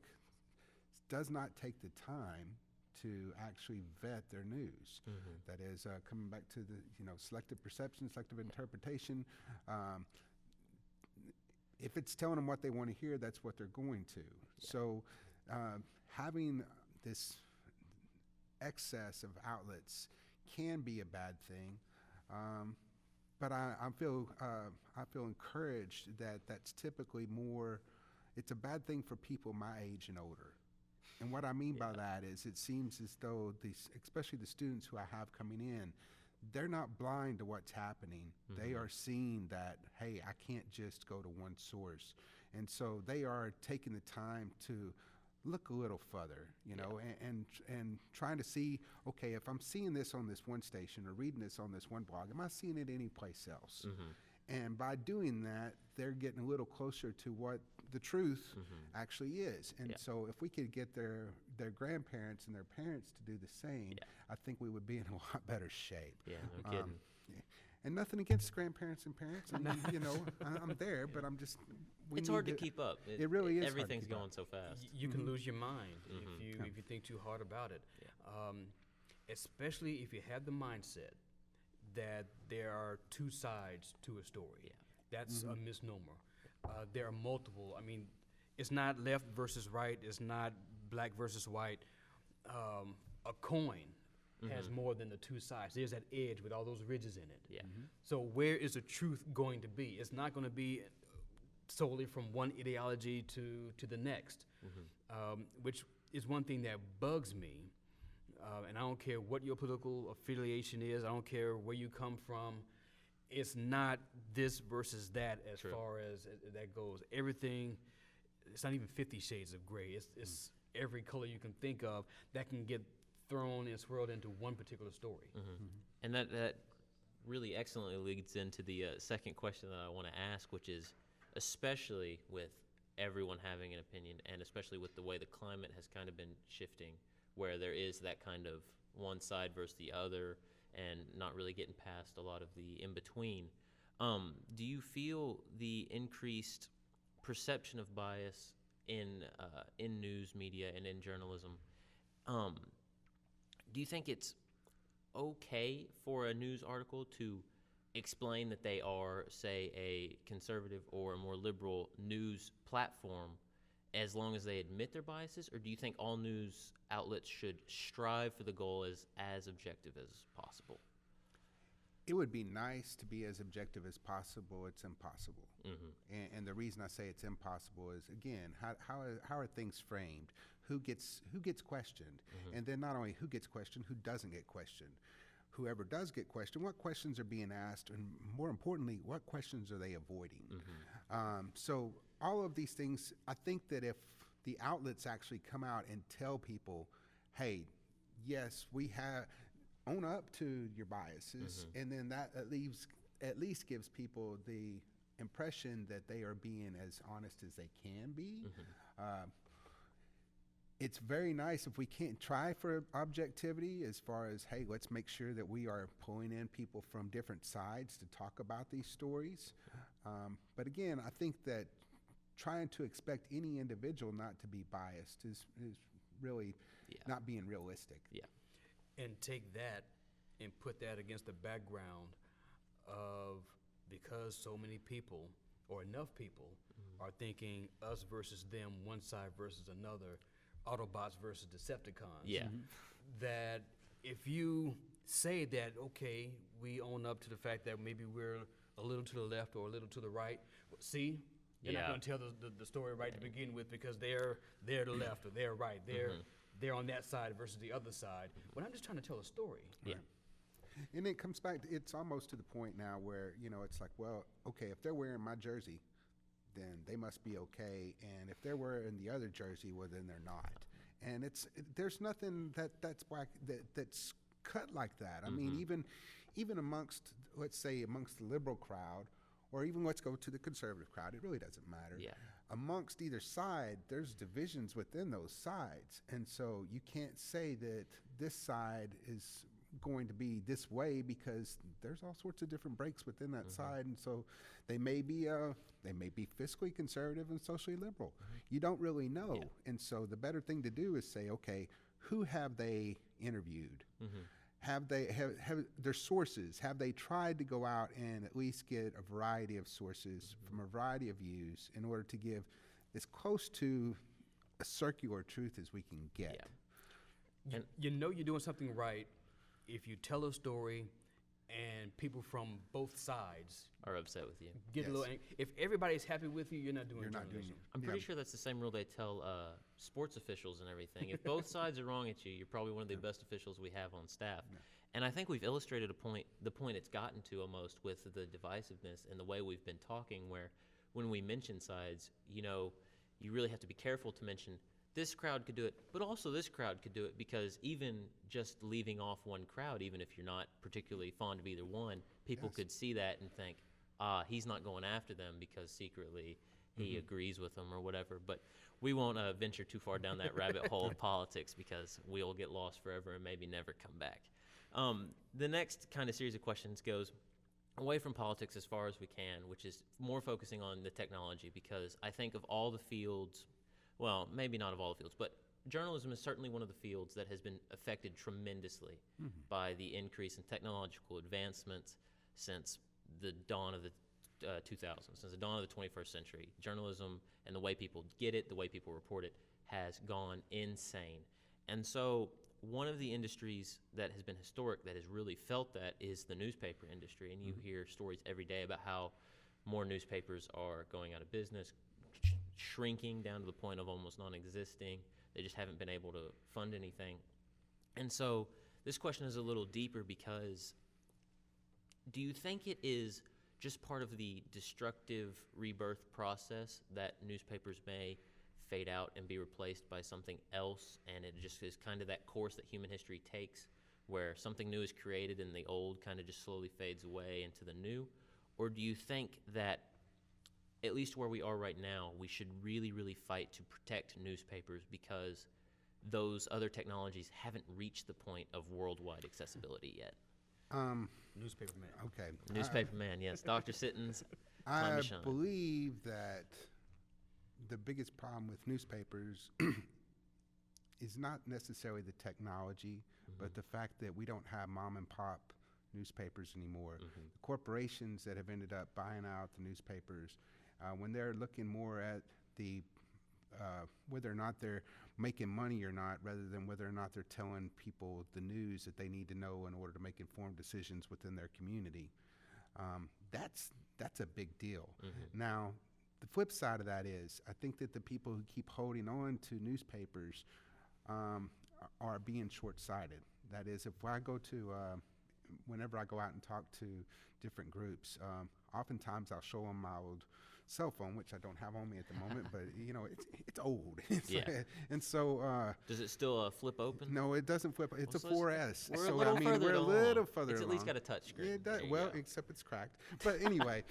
[SPEAKER 3] does not take the time to actually vet their news. That is coming back to the selective perception, selective interpretation. If it's telling them what they want to hear, that's what they're going to. So having this excess of outlets can be a bad thing, but I feel encouraged that that's typically more. It's a bad thing for people my age and older. And what I mean by that is it seems as though especially the students who I have coming in, they're not blind to what's happening. They are seeing that, hey, I can't just go to one source. And so they are taking the time to look a little further, and trying to see, okay, if I'm seeing this on this one station or reading this on this one blog, am I seeing it anyplace else? And by doing that, they're getting a little closer to what the truth actually is. And so if we could get their grandparents and their parents to do the same, I think we would be in a lot better shape.
[SPEAKER 2] Yeah, no kidding.
[SPEAKER 3] And nothing against grandparents and parents. I mean, I'm there, but I'm just.
[SPEAKER 2] It's hard to keep up.
[SPEAKER 3] It really is.
[SPEAKER 2] Everything's going so fast.
[SPEAKER 1] You can lose your mind if you think too hard about it. Especially if you have the mindset that there are two sides to a story. That's a misnomer. There are multiple. I mean, it's not left versus right. It's not black versus white. A coin has more than the two sides. There's that edge with all those ridges in it. So where is the truth going to be? It's not going to be solely from one ideology to the next, which is one thing that bugs me. And I don't care what your political affiliation is. I don't care where you come from. It's not this versus that as far as that goes. Everything, it's not even 50 shades of gray. It's every color you can think of that can get thrown and swirled into one particular story.
[SPEAKER 2] And that really excellently leads into the second question that I want to ask, which is, especially with everyone having an opinion, and especially with the way the climate has kind of been shifting, where there is that kind of one side versus the other and not really getting past a lot of the in-between. Do you feel the increased perception of bias in news media and in journalism, do you think it's okay for a news article to explain that they are, say, a conservative or a more liberal news platform as long as they admit their biases? Or do you think all news outlets should strive for the goal as objective as possible?
[SPEAKER 3] It would be nice to be as objective as possible. It's impossible. And the reason I say it's impossible is, again, how are things framed? Who gets questioned? And then not only who gets questioned, who doesn't get questioned? Whoever does get questioned, what questions are being asked? And more importantly, what questions are they avoiding? So all of these things, I think that if the outlets actually come out and tell people, hey, yes, we have, own up to your biases, and then that at least gives people the impression that they are being as honest as they can be. It's very nice if we can't try for objectivity as far as, hey, let's make sure that we are pulling in people from different sides to talk about these stories. But again, I think that trying to expect any individual not to be biased is really not being realistic.
[SPEAKER 1] And take that and put that against the background of, because so many people or enough people are thinking us versus them, one side versus another, Autobots versus Decepticons. That if you say that, okay, we own up to the fact that maybe we're a little to the left or a little to the right, see, you're not going to tell the story right to begin with because they're the left or they're right. They're on that side versus the other side. But I'm just trying to tell a story.
[SPEAKER 3] And it comes back, it's almost to the point now where, it's like, well, okay, if they're wearing my jersey, then they must be okay. And if they're wearing the other jersey, well, then they're not. And there's nothing that's black, that's cut like that. I mean, even amongst, let's say, amongst the liberal crowd, or even let's go to the conservative crowd, it really doesn't matter. amongst either side, there's divisions within those sides. And so you can't say that this side is going to be this way because there's all sorts of different breaks within that side. And so they may be fiscally conservative and socially liberal. You don't really know.
[SPEAKER 2] Yeah.
[SPEAKER 3] And so the better thing to do is say, okay, who have they interviewed? Have they have their sources? Have they tried to go out and at least get a variety of sources from a variety of views in order to give as close to a circular truth as we can get?
[SPEAKER 2] Yeah.
[SPEAKER 1] You know you're doing something right if you tell a story and people from both sides
[SPEAKER 2] Are upset with you.
[SPEAKER 1] get a little angry. If everybody's happy with you, you're not doing
[SPEAKER 3] You're not
[SPEAKER 1] journalism.
[SPEAKER 3] doing it.
[SPEAKER 2] I'm pretty
[SPEAKER 3] Yeah.
[SPEAKER 2] sure that's the same rule they tell sports officials and everything. If both sides are wrong at you, you're probably one of the best officials we have on staff. And I think we've illustrated the point it's gotten to almost with the divisiveness and the way we've been talking, where when we mention sides, you really have to be careful to mention this crowd could do it, but also this crowd could do it, because even just leaving off one crowd, even if you're not particularly fond of either one, people could see that and think, he's not going after them because secretly he agrees with them or whatever. But we won't venture too far down that rabbit hole of politics, because we'll get lost forever and maybe never come back. The next kind of series of questions goes away from politics as far as we can, which is more focusing on the technology, because I think of all the fields, well, maybe not of all the fields, but journalism is certainly one of the fields that has been affected tremendously by the increase in technological advancements since the dawn of the 2000s, since the dawn of the 21st century. Journalism and the way people get it, the way people report it, has gone insane. And so one of the industries that has been historic, that has really felt that, is the newspaper industry. And you hear stories every day about how more newspapers are going out of business, shrinking down to the point of almost non-existing. They just haven't been able to fund anything. And so this question is a little deeper, because do you think it is just part of the destructive rebirth process that newspapers may fade out and be replaced by something else, and it just is kind of that course that human history takes, where something new is created and the old kind of just slowly fades away into the new? Or do you think that, at least where we are right now, we should really, really fight to protect newspapers, because those other technologies haven't reached the point of worldwide accessibility yet?
[SPEAKER 1] Newspaper man.
[SPEAKER 3] Okay.
[SPEAKER 2] Newspaper man, yes. Dr. Sitton's time
[SPEAKER 3] I
[SPEAKER 2] to shine.
[SPEAKER 3] believe that the biggest problem with newspapers is not necessarily the technology, but the fact that we don't have mom and pop newspapers anymore. The corporations that have ended up buying out the newspapers, when they're looking more at the whether or not they're making money or not, rather than whether or not they're telling people the news that they need to know in order to make informed decisions within their community, that's a big deal. Now, the flip side of that is, I think that the people who keep holding on to newspapers are being short-sighted. That is, if I go to, whenever I go out and talk to different groups, oftentimes I'll show them my old cell phone, which I don't have on me at the moment, but it's old. And so
[SPEAKER 2] does it still flip open?
[SPEAKER 3] no, it doesn't flip. It's
[SPEAKER 2] so
[SPEAKER 3] a 4S.
[SPEAKER 2] we're a
[SPEAKER 3] so
[SPEAKER 2] little further
[SPEAKER 3] we're a
[SPEAKER 2] along.
[SPEAKER 3] little further
[SPEAKER 2] It's at
[SPEAKER 3] along.
[SPEAKER 2] least got a touch screen.
[SPEAKER 3] Yeah,
[SPEAKER 2] There you
[SPEAKER 3] well,
[SPEAKER 2] go.
[SPEAKER 3] except it's cracked. But anyway,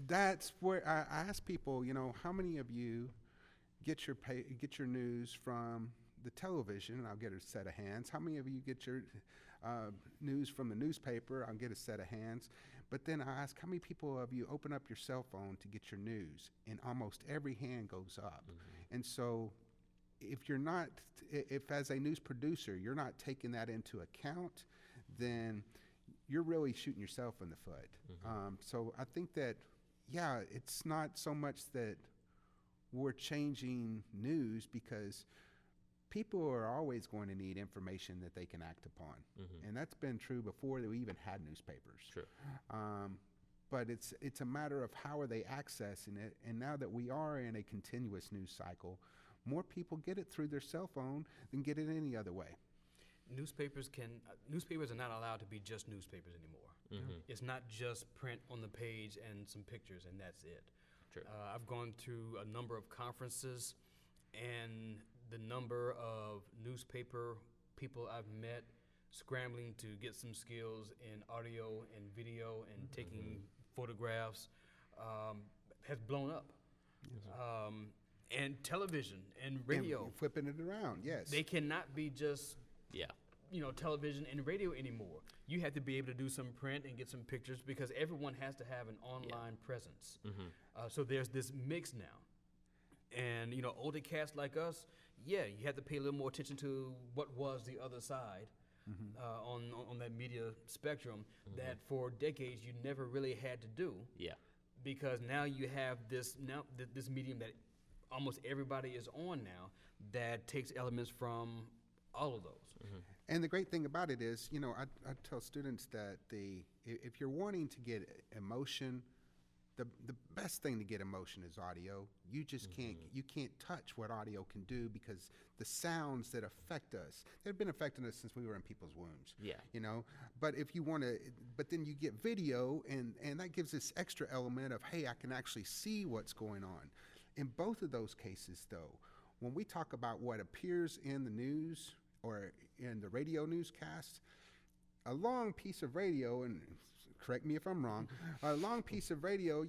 [SPEAKER 3] that's where I ask people, how many of you get your news from the television? I'll get a set of hands. How many of you get your news from the newspaper? I'll get a set of hands. But then I ask, how many people of you open up your cell phone to get your news? And almost every hand goes up. And so if as a news producer, you're not taking that into account, then you're really shooting yourself in the foot. So I think that, it's not so much that we're changing news, because people are always going to need information that they can act upon. And that's been true before we even had newspapers.
[SPEAKER 2] Sure.
[SPEAKER 3] But it's a matter of how are they accessing it. And now that we are in a continuous news cycle, more people get it through their cell phone than get it any other way.
[SPEAKER 1] Newspapers are not allowed to be just newspapers anymore. It's not just print on the page and some pictures and that's it.
[SPEAKER 2] True.
[SPEAKER 1] I've gone to a number of conferences, and the number of newspaper people I've met scrambling to get some skills in audio and video and taking photographs has blown up. And television and radio.
[SPEAKER 3] And flipping it around, yes.
[SPEAKER 1] They cannot be just
[SPEAKER 2] Yeah.
[SPEAKER 1] television and radio anymore. You have to be able to do some print and get some pictures because everyone has to have an online presence. So there's this mix now. And, older cats like us, you have to pay a little more attention to what was the other side on that media spectrum that for decades you never really had to do.
[SPEAKER 2] Yeah.
[SPEAKER 1] Because now you have this medium that almost everybody is on now that takes elements from all of those.
[SPEAKER 3] And the great thing about it is, I tell students that if you're wanting to get emotion, the best thing to get emotion is audio. You just can't touch what audio can do because the sounds that affect us, they've been affecting us since we were in people's wombs.
[SPEAKER 2] Yeah.
[SPEAKER 3] But if you want to, but then you get video and that gives this extra element of, hey, I can actually see what's going on. In both of those cases, though, when we talk about what appears in the news or in the radio newscast, a long piece of radio, and correct me if I'm wrong, a long piece of radio,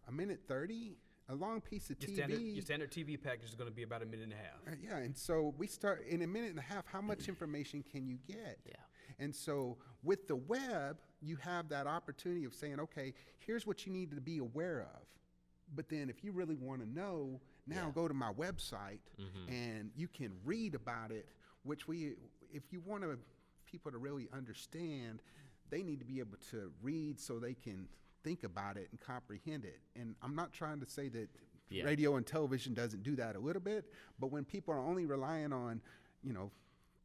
[SPEAKER 3] a minute 30, a long piece of TV.
[SPEAKER 1] Your standard TV package is going to be about a minute and a half.
[SPEAKER 3] Yeah, and so we start in a minute and a half, how much information can you get?
[SPEAKER 2] Yeah.
[SPEAKER 3] And so with the web, you have that opportunity of saying, okay, here's what you need to be aware of. But then if you really want to know, now go to my website and you can read about it, which if you want people to really understand, they need to be able to read so they can think about it and comprehend it. And I'm not trying to say that radio and television doesn't do that a little bit, but when people are only relying on,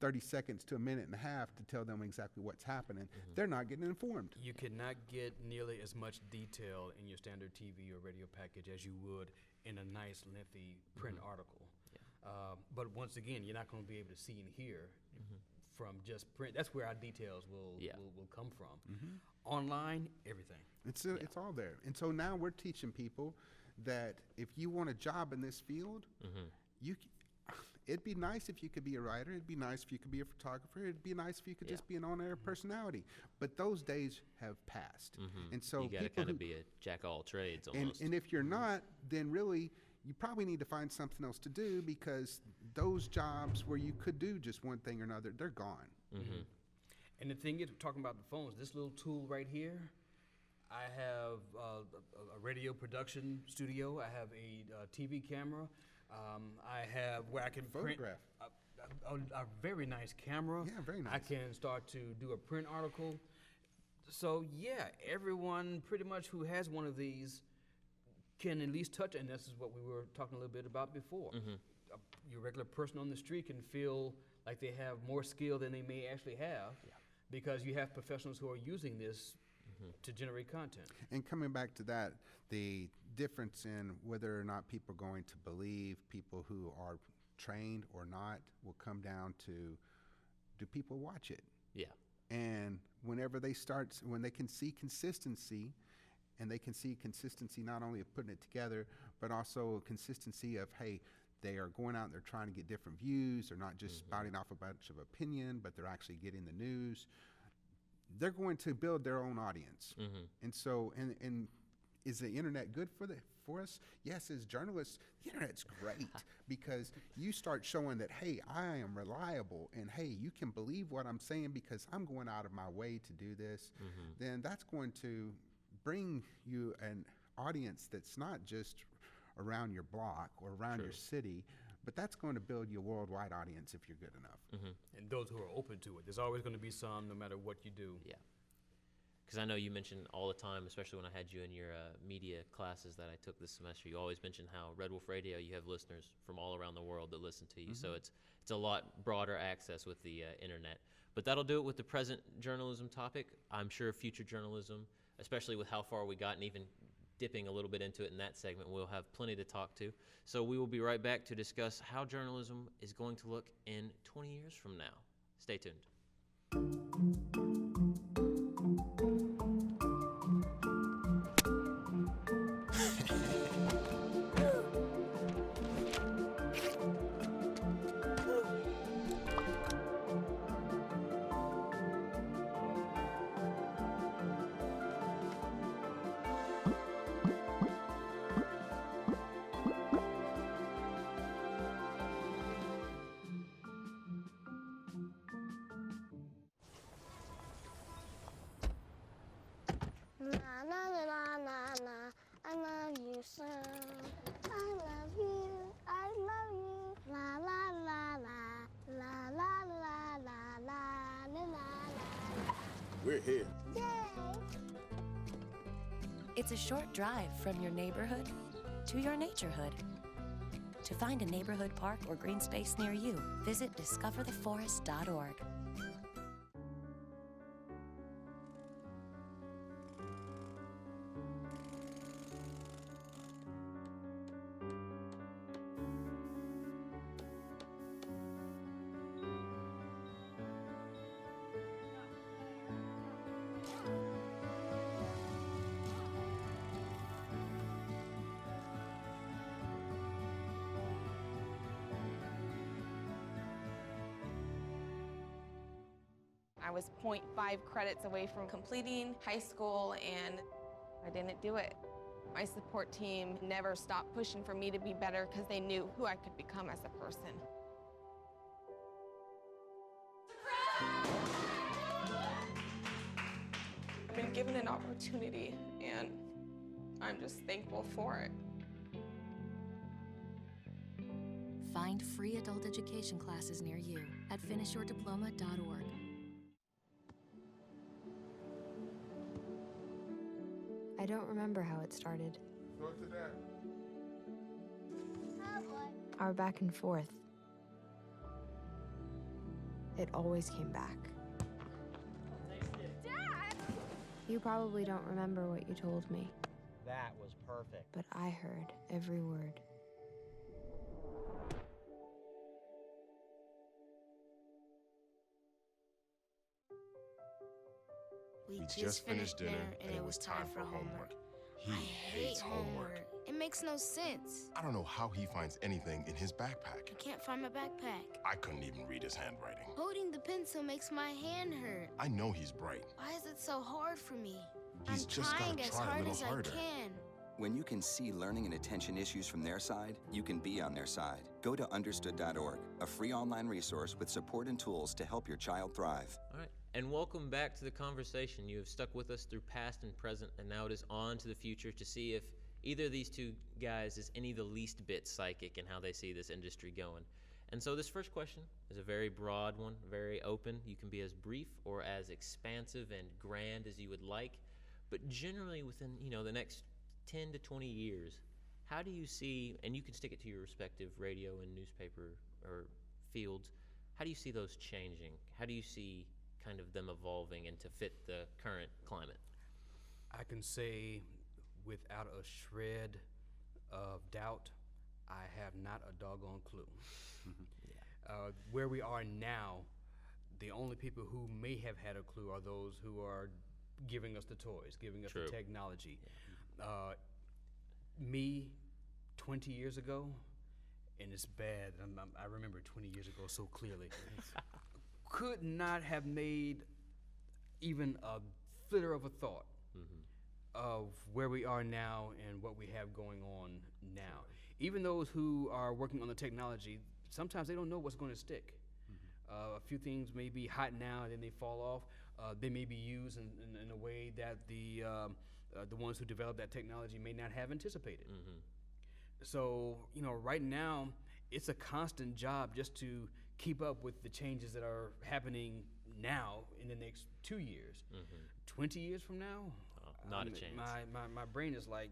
[SPEAKER 3] 30 seconds to a minute and a half to tell them exactly what's happening, they're not getting informed.
[SPEAKER 1] You cannot get nearly as much detail in your standard TV or radio package as you would in a nice, lengthy print article. But once again, you're not going to be able to see and hear from just print. That's where our details will come from. Online, everything.
[SPEAKER 3] It's all there. And so now we're teaching people that if you want a job in this field, it'd be nice if you could be a writer. It'd be nice if you could be a photographer. It'd be nice if you could just be an on-air personality. But those days have passed. And so
[SPEAKER 2] you got to kind of be a jack of all trades almost.
[SPEAKER 3] And if you're not, then really you probably need to find something else to do because those jobs where you could do just one thing or another, they're gone.
[SPEAKER 1] And the thing is, talking about the phones, this little tool right here, I have a radio production studio. I have a TV camera. I have where I can
[SPEAKER 3] photograph.
[SPEAKER 1] Print a very nice camera.
[SPEAKER 3] Yeah, very nice.
[SPEAKER 1] I can start to do a print article. So everyone pretty much who has one of these can at least touch it, and this is what we were talking a little bit about before. Your regular person on the street can feel like they have more skill than they may actually have because you have professionals who are using this to generate content.
[SPEAKER 3] And coming back to that, the difference in whether or not people are going to believe people who are trained or not will come down to, do people watch it?
[SPEAKER 2] Yeah.
[SPEAKER 3] And whenever when they can see consistency, and they can see consistency not only of putting it together, but also a consistency of, hey, they are going out and they're trying to get different views. They're not just spouting off a bunch of opinion, but they're actually getting the news. They're going to build their own audience. And so, and is the internet good for us? Yes, as journalists, the internet's great because you start showing that, hey, I am reliable and hey, you can believe what I'm saying because I'm going out of my way to do this. Then that's going to bring you an audience that's not just around your block or around your city, but that's going to build you a worldwide audience if you're good enough.
[SPEAKER 1] And those who are open to it. There's always going to be some, no matter what you do.
[SPEAKER 2] Yeah. Because I know you mentioned all the time, especially when I had you in your media classes that I took this semester, you always mention how Red Wolf Radio, you have listeners from all around the world that listen to you. So it's a lot broader access with the internet. But that'll do it with the present journalism topic. I'm sure future journalism, especially with how far we got and even dipping a little bit into it in that segment, we'll have plenty to talk to. So we will be right back to discuss how journalism is going to look in 20 years from now. Stay tuned.
[SPEAKER 8] Na na na na na na. I love you so. I love you. I love you. La la la la. La la la la la la la.
[SPEAKER 9] We're here.
[SPEAKER 8] Yay!
[SPEAKER 10] It's a short drive from your neighborhood to your naturehood. To find a neighborhood park or green space near you, visit discovertheforest.org.
[SPEAKER 11] I was 0.5 credits away from completing high school, and I didn't do it. My support team never stopped pushing for me to be better because they knew who I could become as a person. I've been given an opportunity, and I'm just thankful for it.
[SPEAKER 10] Find free adult education classes near you at finishyourdiploma.org.
[SPEAKER 12] I don't remember how it started.
[SPEAKER 9] Go to that.
[SPEAKER 8] Oh boy.
[SPEAKER 12] Our back and forth. It always came back.
[SPEAKER 8] Dad!
[SPEAKER 12] You probably don't remember what you told me,
[SPEAKER 13] That was perfect.
[SPEAKER 12] but I heard every word.
[SPEAKER 8] We
[SPEAKER 9] just finished dinner and it was time for homework. He hates homework.
[SPEAKER 8] It makes no sense.
[SPEAKER 9] I don't know how he finds anything in his backpack.
[SPEAKER 8] I can't find my backpack.
[SPEAKER 9] I couldn't even read his handwriting.
[SPEAKER 8] Holding the pencil makes my hand hurt.
[SPEAKER 9] I know he's bright.
[SPEAKER 8] Why is it so hard for me?
[SPEAKER 9] He's
[SPEAKER 8] I'm
[SPEAKER 9] just gotta
[SPEAKER 8] trying as
[SPEAKER 9] try a
[SPEAKER 8] hard
[SPEAKER 9] little
[SPEAKER 8] as
[SPEAKER 9] harder.
[SPEAKER 8] I can.
[SPEAKER 14] When you can see learning and attention issues from their side, you can be on their side. Go to understood.org, a free online resource with support and tools to help your child thrive.
[SPEAKER 2] All right, and welcome back to the conversation. You have stuck with us through past and present, and now it is on to the future to see if either of these two guys is any the least bit psychic in how they see this industry going. And so this first question is a very broad one, very open. You can be as brief or as expansive and grand as you would like, but generally within, the next 10 to 20 years, how do you see, and you can stick it to your respective radio and newspaper or fields, how do you see those changing? How do you see kind of them evolving and to fit the current climate?
[SPEAKER 1] I can say without a shred of doubt, I have not a doggone clue. Where we are now, the only people who may have had a clue are those who are giving us the toys, giving us
[SPEAKER 2] True.
[SPEAKER 1] the technology. Me, 20 years ago, and it's bad, I remember 20 years ago so clearly, could not have made even a flitter of a thought of where we are now and what we have going on now. Even those who are working on the technology, sometimes they don't know what's going to stick. A few things may be hot now and then they fall off. They may be used in a way that the ones who developed that technology may not have anticipated. So, right now, it's a constant job just to keep up with the changes that are happening now in the next 2 years. 20 years from now?
[SPEAKER 2] Not a chance.
[SPEAKER 1] My brain is like,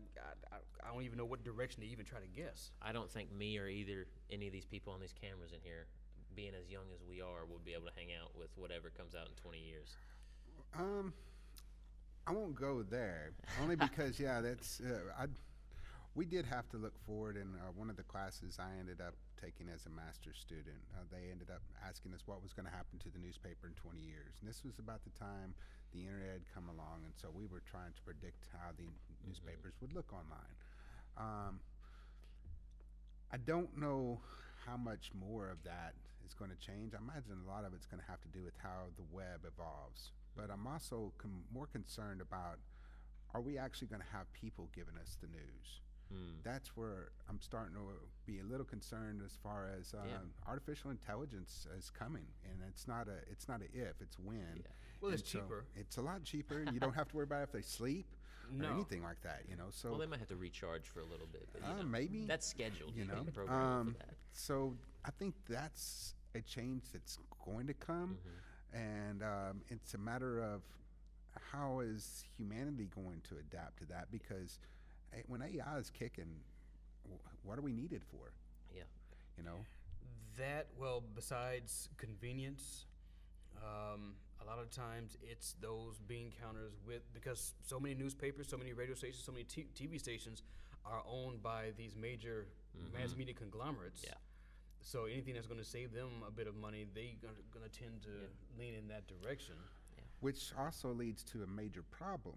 [SPEAKER 1] I don't even know what direction to even try to guess.
[SPEAKER 2] I don't think me or any of these people on these cameras in here, being as young as we are, will be able to hang out with whatever comes out in 20 years.
[SPEAKER 3] I won't go there, only because, that's, we did have to look forward in one of the classes I ended up taking as a master's student. They ended up asking us what was going to happen to the newspaper in 20 years. And this was about the time the internet had come along, and so we were trying to predict how the newspapers would look online. I don't know how much more of that is going to change. I imagine a lot of it's going to have to do with how the web evolves. But I'm also more concerned about, are we actually going to have people giving us the news? That's where I'm starting to be a little concerned as far as artificial intelligence is coming, and it's not a if, it's when.
[SPEAKER 1] Well, it's
[SPEAKER 3] And so
[SPEAKER 1] cheaper.
[SPEAKER 3] it's a lot cheaper. You don't have to worry about if they sleep. or
[SPEAKER 1] No.
[SPEAKER 3] anything like that, you know. So
[SPEAKER 2] Well, they might have to recharge for a little bit, but
[SPEAKER 3] maybe
[SPEAKER 2] that's scheduled.
[SPEAKER 3] you
[SPEAKER 2] You
[SPEAKER 3] know.
[SPEAKER 2] can program for that.
[SPEAKER 3] So I think that's a change that's going to come, and it's a matter of how is humanity going to adapt to that? Because when AI is kicking, what are we needed for?
[SPEAKER 2] Yeah.
[SPEAKER 3] You know.
[SPEAKER 1] That, well, besides convenience, a lot of times it's those bean counters because so many newspapers, so many radio stations, so many TV stations are owned by these major mass media conglomerates.
[SPEAKER 2] Yeah.
[SPEAKER 1] So anything that's going to save them a bit of money, they're going to tend to lean in that direction.
[SPEAKER 3] Which also leads to a major problem.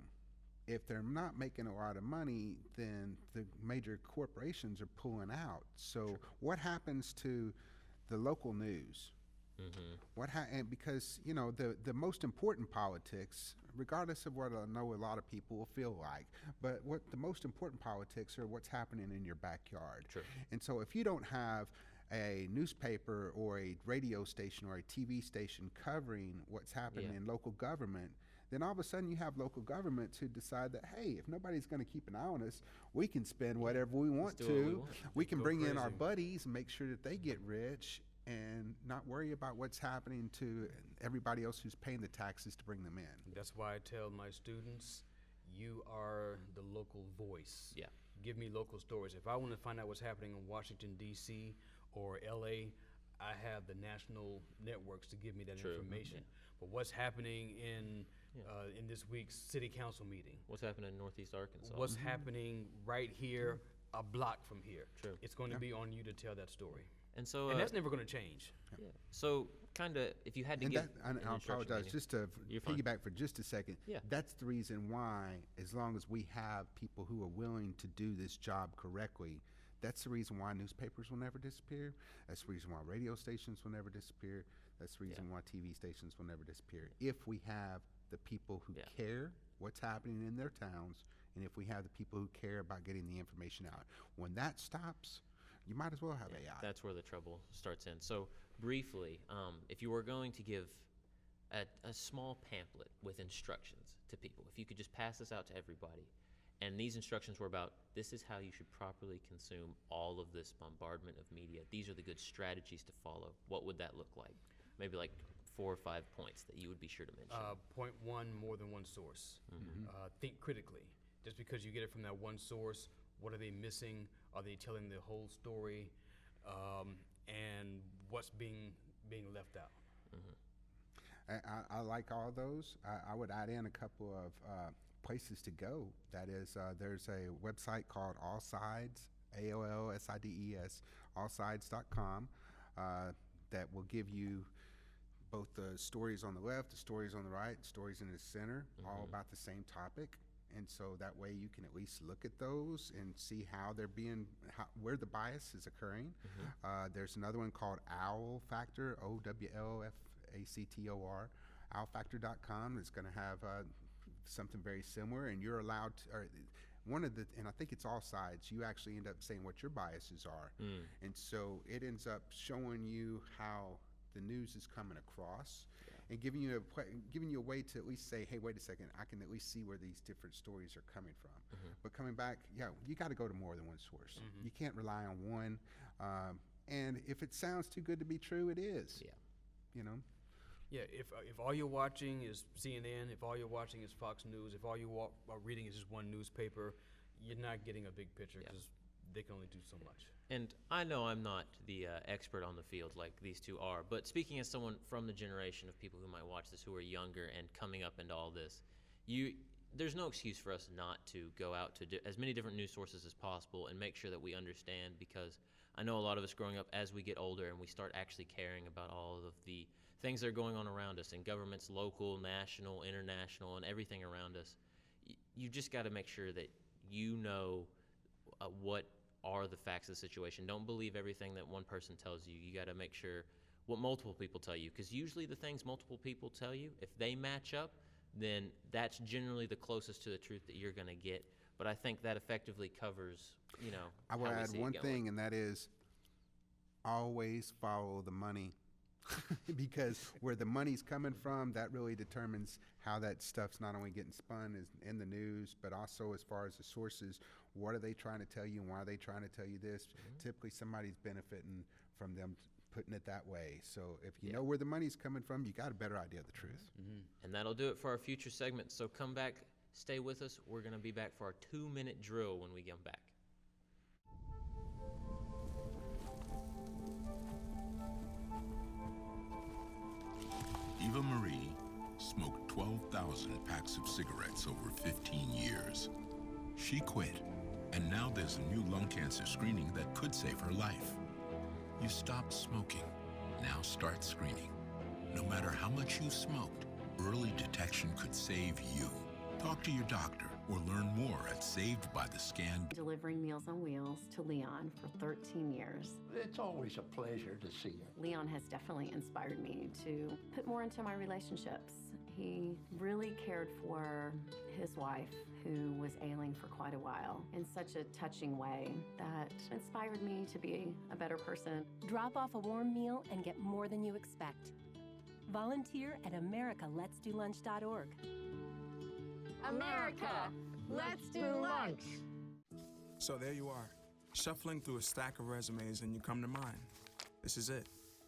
[SPEAKER 3] If they're not making a lot of money, then the major corporations are pulling out. So what happens to the local news? And because, you know, the most important politics, regardless of what I know a lot of people will feel like, but what the most important politics are what's happening in your backyard.
[SPEAKER 2] True.
[SPEAKER 3] And so if you don't have a newspaper or a radio station or a TV station covering what's happening in local government, then all of a sudden you have local governments who decide that, hey, if nobody's going to keep an eye on us, we can spend whatever we want
[SPEAKER 2] do what we
[SPEAKER 3] to.
[SPEAKER 2] want.
[SPEAKER 3] We can
[SPEAKER 1] Go
[SPEAKER 3] bring in our
[SPEAKER 1] crazy.
[SPEAKER 3] buddies and make sure that they get rich and not worry about what's happening to everybody else who's paying the taxes to bring them in.
[SPEAKER 1] That's why I tell my students, you are the local voice.
[SPEAKER 2] Yeah.
[SPEAKER 1] Give me local stories. If I want to find out what's happening in Washington, D.C. or L.A., I have the national networks to give me that information. But what's happening in this week's city council meeting?
[SPEAKER 2] What's happening in Northeast Arkansas?
[SPEAKER 1] What's happening right here, a block from here?
[SPEAKER 2] True.
[SPEAKER 1] It's going to be on you to tell that story.
[SPEAKER 2] And so,
[SPEAKER 1] And that's never going to change.
[SPEAKER 2] yeah. So, kind of, if you had to
[SPEAKER 3] And
[SPEAKER 2] give,
[SPEAKER 3] that, and
[SPEAKER 2] an
[SPEAKER 3] I
[SPEAKER 2] instruction
[SPEAKER 3] apologize,
[SPEAKER 2] manual-
[SPEAKER 3] just to
[SPEAKER 2] You're fine.
[SPEAKER 3] piggyback for just a second.
[SPEAKER 2] Yeah.
[SPEAKER 3] That's the reason why, as long as we have people who are willing to do this job correctly, that's the reason why newspapers will never disappear. That's the reason why radio stations will never disappear. That's the reason why TV stations will never disappear. If we have the people who care what's happening in their towns, and if we have the people who care about getting the information out. When that stops, you might as well have AI.
[SPEAKER 2] That's where the trouble starts in. So, briefly, if you were going to give a small pamphlet with instructions to people, if you could just pass this out to everybody, and these instructions were about, this is how you should properly consume all of this bombardment of media. These are the good strategies to follow. What would that look like? Maybe like 4 or 5 points that you would be sure to mention.
[SPEAKER 1] Point one, more than one source. Think critically. Just because you get it from that one source, what are they missing? Are they telling the whole story? And what's being left out?
[SPEAKER 3] I like all those. I would add in a couple of places to go. That is, there's a website called All Sides, AOLSIDES, allsides.com, that will give you both the stories on the left, the stories on the right, stories in the center, all about the same topic. And so that way you can at least look at those and see how they're being, where the bias is occurring. There's another one called Owl Factor, OWLFACTOR, owlfactor.com. It's going to have something very similar, and you're allowed to, or one of the, and I think it's All Sides, you actually end up saying what your biases are. And so it ends up showing you how the news is coming across. And giving you a way to at least say, hey, wait a second, I can at least see where these different stories are coming from. But coming back, you got to go to more than one source. You can't rely on one. And if it sounds too good to be true, it is. You know.
[SPEAKER 1] Yeah, if all you're watching is CNN, if all you're watching is Fox News, if all you are reading is just one newspaper, you're not getting a big picture because they can only do so much.
[SPEAKER 2] And I know I'm not the expert on the field like these two are, but speaking as someone from the generation of people who might watch this who are younger and coming up into all this, there's no excuse for us not to go out to as many different news sources as possible and make sure that we understand, because I know a lot of us growing up, as we get older and we start actually caring about all of the things that are going on around us in governments, local, national, international, and everything around us, you just got to make sure that you know what are the facts of the situation. Don't believe everything that one person tells you. You got to make sure what multiple people tell you, because usually the things multiple people tell you, if they match up, then that's generally the closest to the truth that you're going to get. But I think that effectively covers,
[SPEAKER 3] I would
[SPEAKER 2] how we
[SPEAKER 3] add
[SPEAKER 2] see it
[SPEAKER 3] one
[SPEAKER 2] going.
[SPEAKER 3] thing, and that is always follow the money. because where the money's coming from, that really determines how that stuff's not only getting spun in the news, but also as far as the sources, what are they trying to tell you and why are they trying to tell you this? Typically somebody's benefiting from them putting it that way. So if you know where the money's coming from, you got a better idea of the truth.
[SPEAKER 2] And that'll do it for our future segments. So come back, stay with us. We're going to be back for our 2-minute drill when we come back.
[SPEAKER 15] Eva Marie smoked 12,000 packs of cigarettes over 15 years. She quit, and now there's a new lung cancer screening that could save her life. You stopped smoking. Now start screening. No matter how much you smoked, early detection could save you. Talk to your doctor or learn more at Saved by the Scan.
[SPEAKER 16] Delivering Meals on Wheels to Leon for 13 years.
[SPEAKER 17] It's always a pleasure to see you.
[SPEAKER 16] Leon has definitely inspired me to put more into my relationships. He really cared for his wife, who was ailing for quite a while, in such a touching way that inspired me to be a better person.
[SPEAKER 18] Drop off a warm meal and get more than you expect. Volunteer at americaletsdolunch.org.
[SPEAKER 19] America, let's do lunch.
[SPEAKER 20] So there you are, shuffling through a stack of resumes and you come to mine. This is it,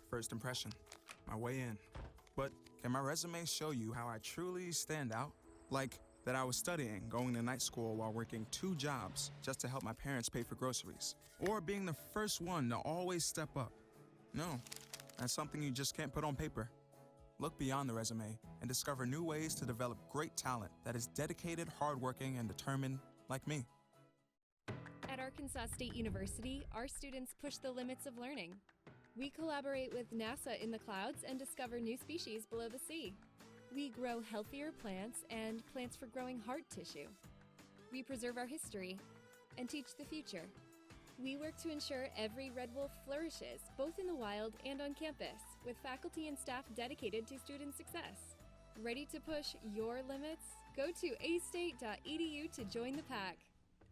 [SPEAKER 20] first impression, my way in. But can my resume show you how I truly stand out? Like that I was studying, going to night school while working 2 jobs just to help my parents pay for groceries. Or being the first one to always step up. No, that's something you just can't put on paper. Look beyond the resume and discover new ways to develop great talent that is dedicated, hardworking, and determined like me.
[SPEAKER 7] At Arkansas State University, our students push the limits of learning. We collaborate with NASA in the clouds and discover new species below the sea. We grow healthier plants and plants for growing heart tissue. We preserve our history and teach the future. We work to ensure every red wolf flourishes, both in the wild and on campus, with faculty and staff dedicated to student success. Ready to push your limits? Go to astate.edu to join the pack.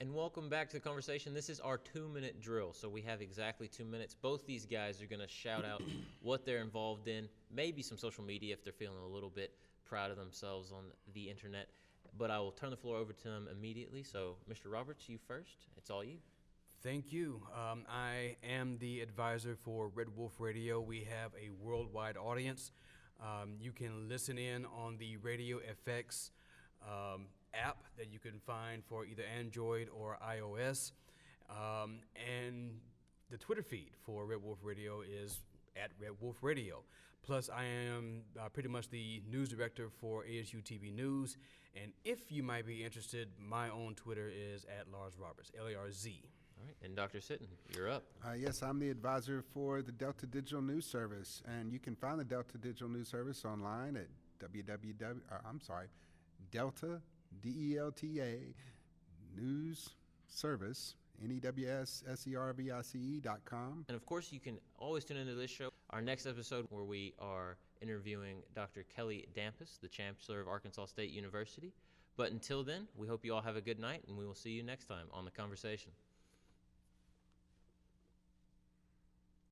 [SPEAKER 2] And welcome back to the conversation. This is our 2-minute drill, so we have exactly 2 minutes. Both these guys are going to shout out what they're involved in, maybe some social media if they're feeling a little bit proud of themselves on the internet. But I will turn the floor over to them immediately. So, Mr. Roberts, you first. It's all you.
[SPEAKER 1] Thank you. I am the advisor for Red Wolf Radio. We have a worldwide audience. You can listen in on the Radio FX app that you can find for either Android or iOS. And the Twitter feed for Red Wolf Radio is at Red Wolf Radio. Plus, I am pretty much the news director for ASU-TV News. And if you might be interested, my own Twitter is at Lars Roberts, L-A-R-Z.
[SPEAKER 2] All right, and Dr. Sitton, you're up.
[SPEAKER 3] Yes, I'm the advisor for the Delta Digital News Service, and you can find the Delta Digital News Service online at Delta, D-E-L-T-A, News Service, NEWSSERVICE.com.
[SPEAKER 2] And of course, you can always tune into this show. Our next episode, where we are interviewing Dr. Kelly Dampus, the Chancellor of Arkansas State University. But until then, we hope you all have a good night, and we will see you next time on The Conversation.